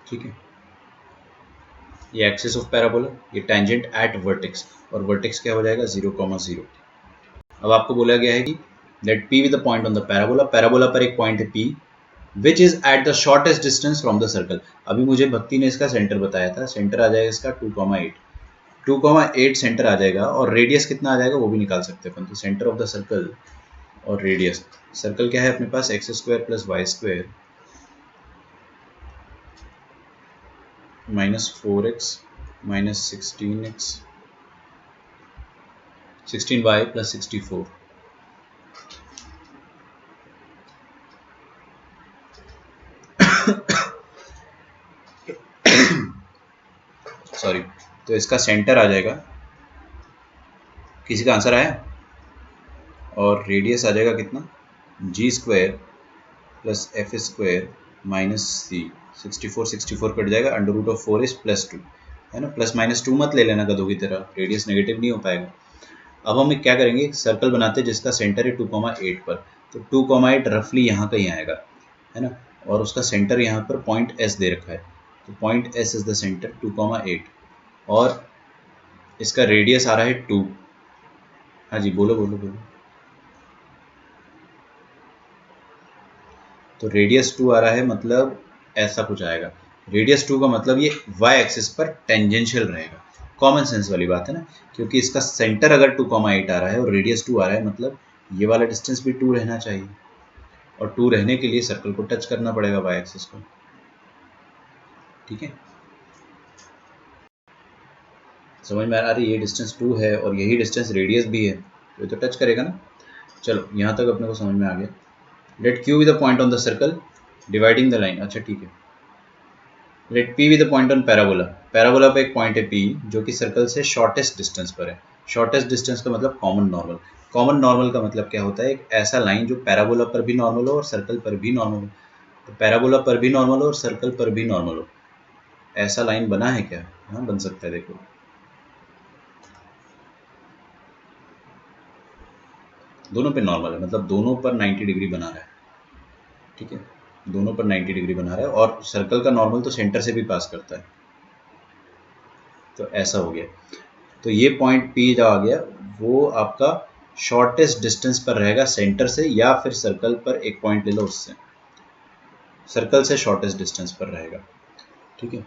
ठीक है, ये एक्सिस ऑफ पैराबोला, ये टेंजेंट एट वर्टेक्स, और वर्टेक्स क्या हो जाएगा 0,0। अब आपको बोला गया है कि let p with the point on the parabola, parabola पर एक पॉइंट है p which is at the shortest distance from the circle. अभी मुझे भक्ति ने इसका सेंटर बताया था, सेंटर आ जाएगा इसका 2,8, 2,8 सेंटर आ जाएगा, और रेडियस कितना आ जाएगा वो भी निकाल सकते हैं अपन। तो सेंटर ऑफ द सर्कल और रेडियस, सर्कल क्या है अपने पास x² plus y² minus 4x minus 16y plus 64। Sorry, तो इसका सेंटर आ जाएगा, किसी का आंसर आया, और रेडियस आ जाएगा कितना g² plus f² minus c, 64 cut जाएगा, under root of 4 is plus 2, है ना। प्लस माइनस 2 मत ले लेना गधों की तरह, रेडियस नेगेटिव नहीं हो पाएगा। अब हम क्या करेंगे, सर्कल बनाते हैं जिसका सेंटर है 2,8 पर, तो 2,8 रफली यहाँ कहीं आएगा, है ना, और उसका सेंटर यहाँ पर पॉइंट S दे रखा है, तो point S is the centre 2,8, और इसका रेडियस आ रहा है 2। हाँ जी, बोलो बोलो बोलो। तो रेडियस 2 आ रहा है, मतलब ऐसा कुछ आएगा, रेडियस 2 का मतलब ये y एक्सिस पर टेंजेंशियल रहेगा। कॉमन सेंस वाली बात है ना, क्योंकि इसका सेंटर अगर 2,8 आ रहा है और रेडियस 2 आ रहा है, मतलब ये वाला डिस्टेंस भी 2 रहना चाहिए, और 2 रहने के लिए सर्कल को टच करना पड़ेगा y एक्सिस को। ठीक है, समझ में आ रही है, ये डिस्टेंस 2 है और यही डिस्टेंस रेडियस भी है, तो ये तो टच करेगा ना। चलो यहाँ तक अपने को समझ में आ गया। Let q with the point on the circle dividing the line, अच्छा ठीक है। Let p with the point on parabola, parabola पे एक पॉइंट है p जो कि सर्कल से शॉर्टेस्ट डिस्टेंस पर है। शॉर्टेस्ट डिस्टेंस का मतलब कॉमन नॉर्मल, कॉमन नॉर्मल का मतलब क्या होता है, एक ऐसा लाइन जो पैराबोला पर भी नॉर्मल हो और सर्कल पर भी नॉर्मल हो। तो पैराबोला पर भी नॉर्मल हो और सर्कल पर भी नॉर्मल हो, ऐसा लाइन बना है क्या? हाँ बन सकता है, देखो दोनों पे नॉर्मल है, मतलब दोनों पर 90 डिग्री बना रहा है। ठीक है, दोनों पर 90 डिग्री बना रहा है, और सर्कल का नॉर्मल तो सेंटर से भी पास करता है, तो ऐसा हो गया। तो ये पॉइंट P जो आ गया वो आपका शॉर्टेस्ट डिस्टेंस पर रहेगा सेंटर से, या फिर सर्कल पर एक पॉइंट ले लो उससे, सर्कल से शॉर्टेस्ट डिस्टेंस पर रहेगा। ठीक है,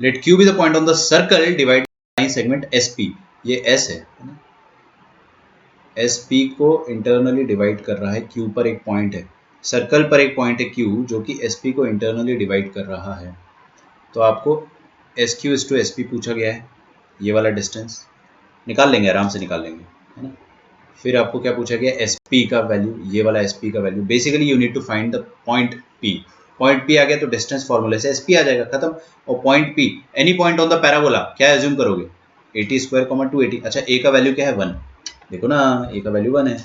let Q be the point on the circle divide line segment SP, ये S है ना, SP को इंटरनली डिवाइड कर रहा है, Q पर एक पॉइंट है, सर्कल पर एक पॉइंट है Q जो कि SP को इंटरनली डिवाइड कर रहा है। तो आपको SQ इज टू SP पूछा गया है, ये वाला डिस्टेंस निकाल लेंगे, आराम से निकाल लेंगे, है ना। फिर आपको क्या पूछा गया, SP का वैल्यू, ये वाला SP का value, basically you need to find the point P। Point P आ गया तो डिस्टेंस फॉर्मूले से SP आ जाएगा, खत्म। और point P, any point on the parabola, क्या एज्यूम करोगे, 80² 280। अच्छा A का वैल्यू क्या है 1, देखो ना A का वैल्यू 1 है,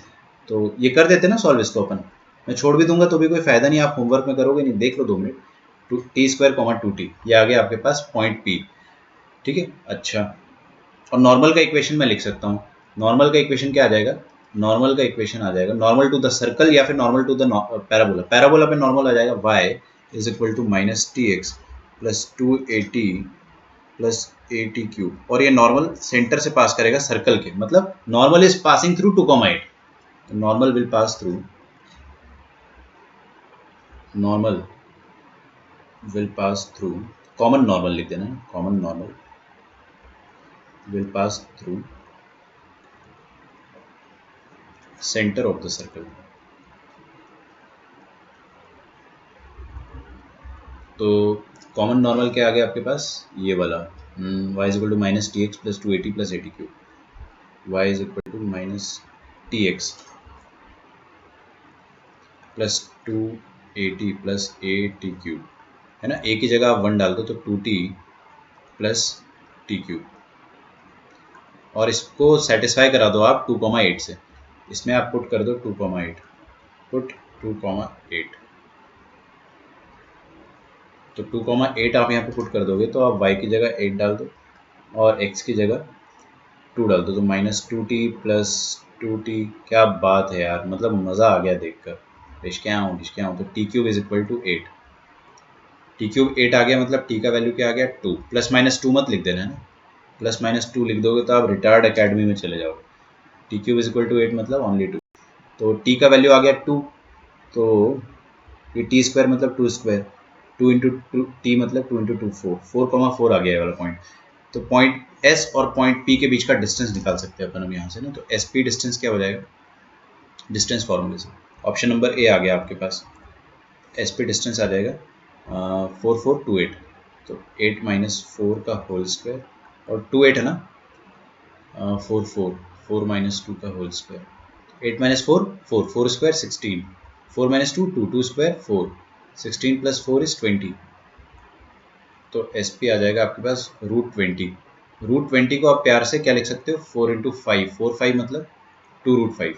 तो ये कर देते ना सॉल्व इसको अपन, मैं छोड़ भी दूंगा तो भी कोई फायदा नहीं, आप होमवर्क में करोगे नहीं, देख लो 2 मिनट। T² 2T, ये आ गया आपके पास पॉइंट P। ठीक है, अच्छा, और नॉर्मल का इक्वेशन मैं लिख सकता हूँ, नॉर्मल का इक्वेशन क्या आ जाएगा, नॉर्मल का इक्वेशन आ जाएगा नॉर्मल टू द सर्कल या फिर normal to the parabola, parabola पे नॉर्मल आ जाएगा y is equal to minus tx plus 280 plus 80 cube, और ये नॉर्मल सेंटर से पास करेगा सर्कल के, मतलब normal is passing through 2,8, normal will pass through, normal will pass through, common normal लिख देना, common normal will pass through centre of the circle. तो common normal क्या आ गया आपके पास, ये वाला y is equal to minus T x plus 280 plus 80 cube, y is equal to minus T x plus 280 plus 80 cube, है ना। एक ही जगह आप 1 डाल दो तो 2t प्लस टी क्यूब, और इसको सेटिस्फाई करा दो आप 2,8 से, इसमें आप पुट कर दो 2,8, पुट 2,8, तो 2,8 आप यहाँ पे पुट कर दोगे तो आप y की जगह 8 डाल दो और x की जगह 2 डाल दो, तो -2t प्लस 2t। क्या बात है यार, मतलब मज़ा आ गया देखकर। डिशके आऊँ तो t³ is equal to 8। t³ 8 आ गया, मतलब t का वैल्यू क्या आ गया 2। प्लस माइनस 2 मत लिख देना है ना, प्लस माइनस 2 लिख दोगे तो आप रिटार्ड अकेडमी में चले जाओगे। t³ इज इक्वल टू 8 मतलब ओनली 2। तो t का वैल्यू आ गया 2, तो ये टी स्क्वायर मतलब 2 स्क्वायर, 2 इंटू टू टी मतलब 2 इंटू 2 4, 4,4 आ गया ये वाला पॉइंट। तो पॉइंट S और पॉइंट P के बीच का डिस्टेंस निकाल सकते हैं अपन हम यहाँ से ना। तो SP डिस्टेंस क्या हो जाएगा डिस्टेंस फॉर्मूले से। ऑप्शन नंबर ए आ गया आपके पास। SP डिस्टेंस आ जाएगा 4428, तो 8 माइनस 4 का होल स्क्वायर और 28 है ना, 4 माइनस 2 का whole square. 8 minus 4 4, 4 square 16, 4 minus 2 2, 2 square 4, 16 plus 4 is 20। तो SP आ जाएगा आपके पास √20। √20 को आप प्यार से क्या लिख सकते हो 4 इंटू 5, 4 5 मतलब 2√5।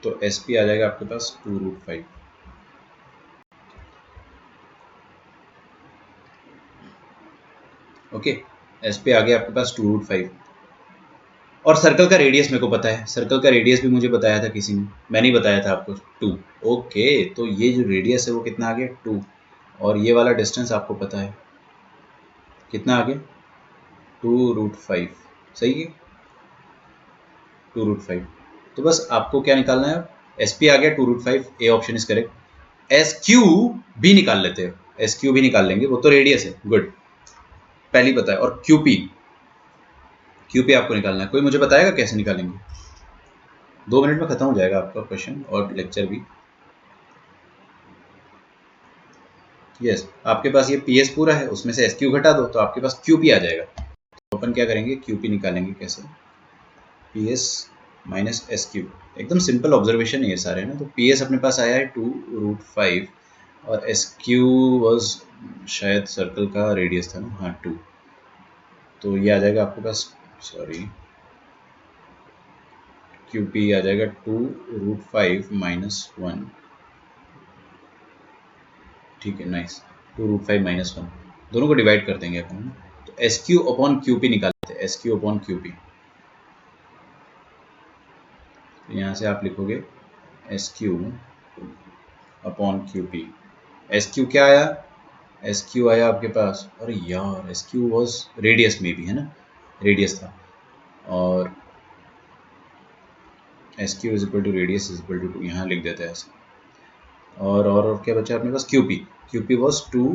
तो SP आ जाएगा आपके पास 2√5। ओके, SP आ गया आपके पास 2√5। और सर्कल का रेडियस मेरे को पता है, सर्कल का रेडियस भी मुझे बताया था किसी ने, मैंने ही बताया था आपको 2। ओके, तो ये जो रेडियस है वो कितना आ गया 2, और ये वाला डिस्टेंस आपको पता है कितना आ गया 2√5। सही है 2√5। तो बस आपको क्या निकालना है, SP आ गया 2√5, A option is correct. SQ भी निकाल लेते हैं, SQ भी निकाल लेंगे, वो तो रेडियस है, गुड पहली पता है। और QP आपको निकालना है, कोई मुझे बताएगा कैसे निकालेंगे? 2 मिनट में खत्म हो जाएगा आपका क्वेश्चन और लेक्चर भी। यस, आपके पास ये PS पूरा है, उसमें से SQ घटा दो तो आपके पास QP आ जाएगा। तो अपन क्या करेंगे, QP निकालेंगे कैसे, PS माइनस SQ। एकदम सिंपल ऑब्जर्वेशन है ये सारे ना। तो PS अपने पास आया है 2√5 और SQ वाज शायद सर्कल का रेडियस था ना, हाँ 2। तो ये आ जाएगा आपके पास, सॉरी QP आ जाएगा 2√5 माइनस 1। ठीक है, नाइस, 2√5 माइनस 1, दोनों को डिवाइड कर देंगे अपन। तो SQ अपॉन QP निकालते हैं, SQ अपॉन QP। तो यहाँ से आप लिखोगे SQ अपॉन QP। SQ क्या आया, SQ आया आपके पास, अरे यार SQ वाज रेडियस में भी है ना, रेडियस था, और SQ is equal to radius is equal to 2, यहाँ लिख देते हैं ऐसे। और क्या बचा अपने पास, QP was 2,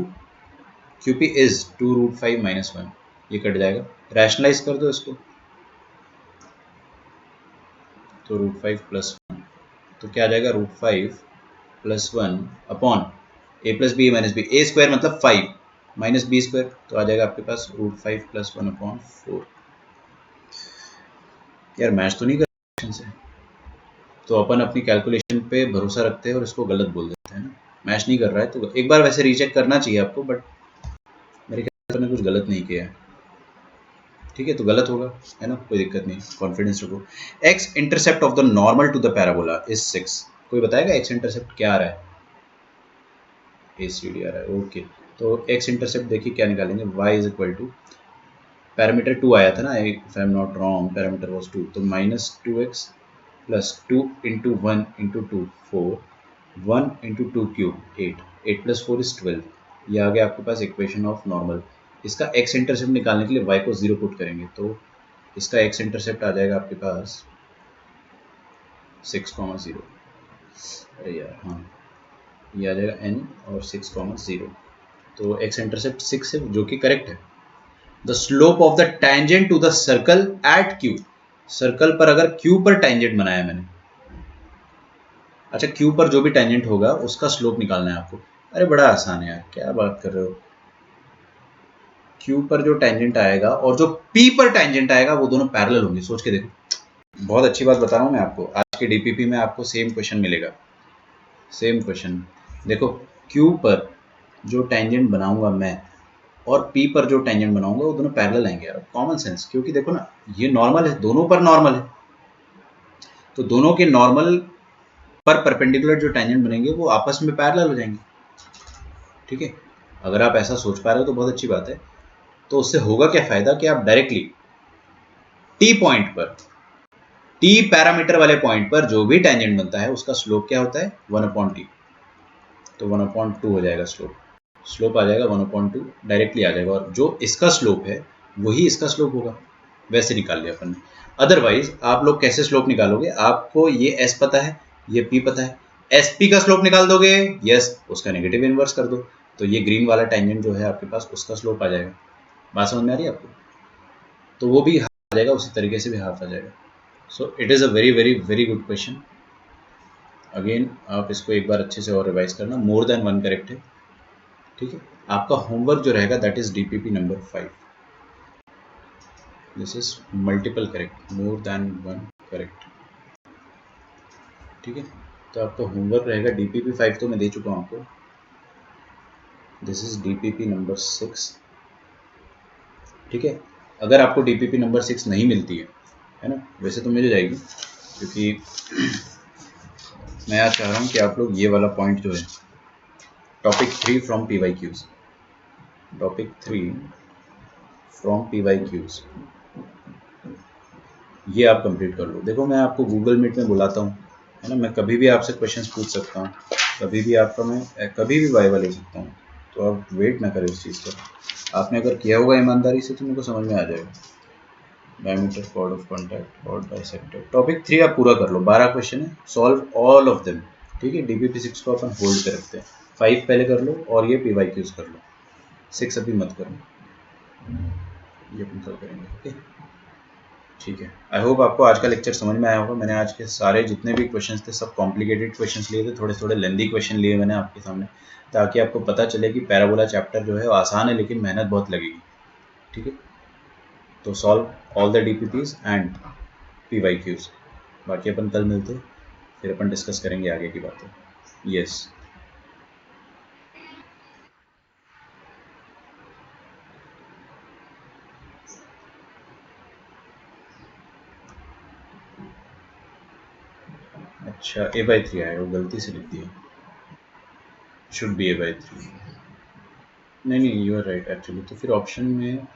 QP is 2√5 minus 1, ये कट जाएगा, रैशनलाइज कर दो इसको, तो √5 प्लस 1, तो क्या आ जाएगा √5 plus 1 upon a plus B minus B, a square मतलब 5 माइनस बी स्क्वायर, तो आ जाएगा आपके पास √5 प्लस 1 अपॉन 4। यार मैच तो नहीं कर से, तो अपन अपनी कैलकुलेशन पे भरोसा रखते हैं और इसको गलत बोल देते हैं ना। मैच नहीं कर रहा है तो एक बार वैसे रीचेक करना चाहिए आपको, बट मेरे ख्याल से मैंने कुछ गलत नहीं किया है। ठीक है, तो गलत होगा है ना, कोई दिक्कत नहीं, कॉन्फिडेंस रखो। X intercept of the normal to the parabola is 6। कोई बताएगा एक्स इंटरसेप्ट क्या आ रहा है? ACD आ रहा है, ओके। तो एक्स इंटरसेप्ट देखिए क्या निकालेंगे, y is equal to, parameter 2 आया था ना, if I am not wrong parameter was 2, तो -2x plus 2 into 1 into 2 4, 1 into 2 cube 8, 8 plus 4 is 12। ये आ गया आपके पास इक्वेशन ऑफ नॉर्मल। इसका एक्स इंटरसेप्ट निकालने के लिए y को 0 पुट करेंगे, तो इसका एक्स इंटरसेप्ट आ जाएगा आपके पास 6,0। अरे यार हाँ, ये आ जाएगा n और 6,0, तो एक्स इंटरसेप्ट 6 है जो कि करेक्ट है। The slope of the tangent to the circle at Q, circle पर अगर Q पर टेंजेंट बनाया मैंने, अच्छा Q पर जो भी टेंजेंट होगा उसका स्लोप निकालना है आपको। अरे बड़ा आसान है यार, क्या बात कर रहे हो। Q पर जो टेंजेंट आएगा और जो P पर टेंजेंट आएगा वो दोनों पैरेलल होंगे, सोच के देखो। बहुत अच्छी बात बता रहा हूँ मैं आपको, आज के DPP में आपको सेम क्वेश्चन मिलेगा, सेम क्वेश्चन। देखो Q पर जो टेंजेंट बनाऊंगा मैं और P पर जो टेंजेंट बनाऊंगा वो दोनों पैरेलल आएंगे यार, कॉमन सेंस। क्योंकि देखो ना ये नॉर्मल है, दोनों पर नॉर्मल है, तो दोनों के नॉर्मल पर परपेंडिकुलर जो टेंजेंट बनेंगे वो आपस में पैरेलल हो जाएंगे। ठीक है, अगर आप ऐसा सोच पा रहे हो तो बहुत अच्छी बात है। तो उससे होगा क्या फायदा कि आप डायरेक्टली टी पॉइंट पर, टी पैरामीटर वाले पॉइंट पर जो भी टेंजेंट बनता है उसका स्लोप क्या होता है 1/t। तो 1/2 हो जाएगा स्लोप आ जाएगा 1/2 डायरेक्टली आ जाएगा, और जो इसका स्लोप है वही इसका स्लोप होगा। वैसे निकाल लिया अपन ने। अदरवाइज आप लोग कैसे स्लोप निकालोगे, आपको ये एस पता है, ये पी पता है, एस पी का स्लोप निकाल दोगे, यस उसका नेगेटिव इनवर्स कर दो, तो ये ग्रीन वाला टेंजेंट जो है आपके पास उसका स्लोप आ जाएगा। बात समझ में आ रही है आपको? तो वो भी हाफ आ जाएगा, उसी तरीके से भी हाफ आ जाएगा। So it is a very very very good question. Again आप इसको एक बार अच्छे से और रिवाइज करना, मोर देन वन करेक्ट है। ठीक है, आपका होमवर्क जो रहेगा that is DPP number 5। This is multiple correct, more than one correct. ठीक है, तो आपका होमवर्क रहेगा डीपीपी 5 तो मैं दे चुका हूँ आपको। This is DPP number 6। ठीक है, अगर आपको डीपीपी नंबर 6 नहीं मिलती है ना, वैसे तो मिल जाएगी, क्योंकि मैं आज चाह रहा हूँ कि आप लोग ये वाला पॉइंट जो है topic 3 from PYQs, topic 3 from PYQs, ये आप कंप्लीट कर लो। देखो मैं आपको गूगल मीट में बुलाता हूँ, है ना, मैं कभी भी आपसे क्वेश्चंस पूछ सकता हूँ, कभी भी आपका मैं कभी भी वाइवा ले सकता हूँ, तो आप वेट ना करें उस चीज़ का। आपने अगर किया होगा ईमानदारी से तो मेरे को समझ में आ जाएगा। Diameter, chord of contact, chord bisector, topic 3 आप पूरा कर लो। 12 क्वेश्चन है, सॉल्व ऑल ऑफ देम। ठीक है, डीबीपी 6 को अपन होल्ड पे रखते हैं, 5 पहले कर लो और ये PYQs कर लो, 6 अभी मत करो, ये अपन कल करेंगे। ओके ठीक है, आई होप आपको आज का लेक्चर समझ में आया होगा। मैंने आज के सारे जितने भी क्वेश्चंस थे सब कॉम्प्लिकेटेड क्वेश्चंस लिए थे, थोड़े थोड़े लेंदी क्वेश्चन लिए मैंने आपके सामने, ताकि आपको पता चले कि पैराबोला चैप्टर जो है वो आसान है लेकिन मेहनत बहुत लगेगी। ठीक है, तो solve all the DPPs and PYQs। बाकी अपन कल मिलते, फिर अपन डिस्कस करेंगे आगे की बातें। यस अच्छा, A/3 आया, वो गलती से लिख दिया, शुड बी A/3। नहीं नहीं, यू आर राइट एक्चुअली। तो फिर ऑप्शन में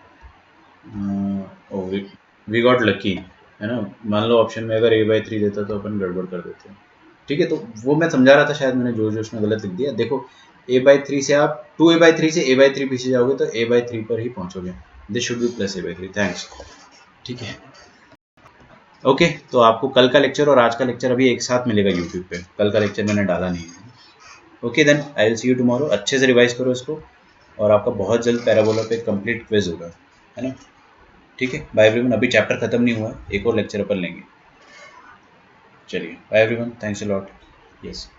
वी गॉट लकी, है ना। मान लो ऑप्शन में अगर A/3 देता तो अपन गड़बड़ कर देते हैं। ठीक है, तो वो मैं समझा रहा था, शायद मैंने जो जो उसमें गलत लिख दिया। देखो A/3 से आप 2A/3 से A/3 पीछे जाओगे तो A/3 पर ही पहुंचोगे। This should be plus A/3। Thanks. ठीक है, ओके तो आपको कल का लेक्चर और आज का लेक्चर अभी एक साथ मिलेगा यूट्यूब पे। कल का लेक्चर मैंने डाला नहीं है। Okay then I will see you tomorrow. अच्छे से रिवाइज करो इसको, और आपका बहुत जल्द पैराबोला पे कंप्लीट क्विज होगा, है ना। ठीक है, बाय एवरीवन। अभी चैप्टर खत्म नहीं हुआ है, एक और लेक्चर अपन लेंगे। चलिए bye everyone, thanks a lot. Yes.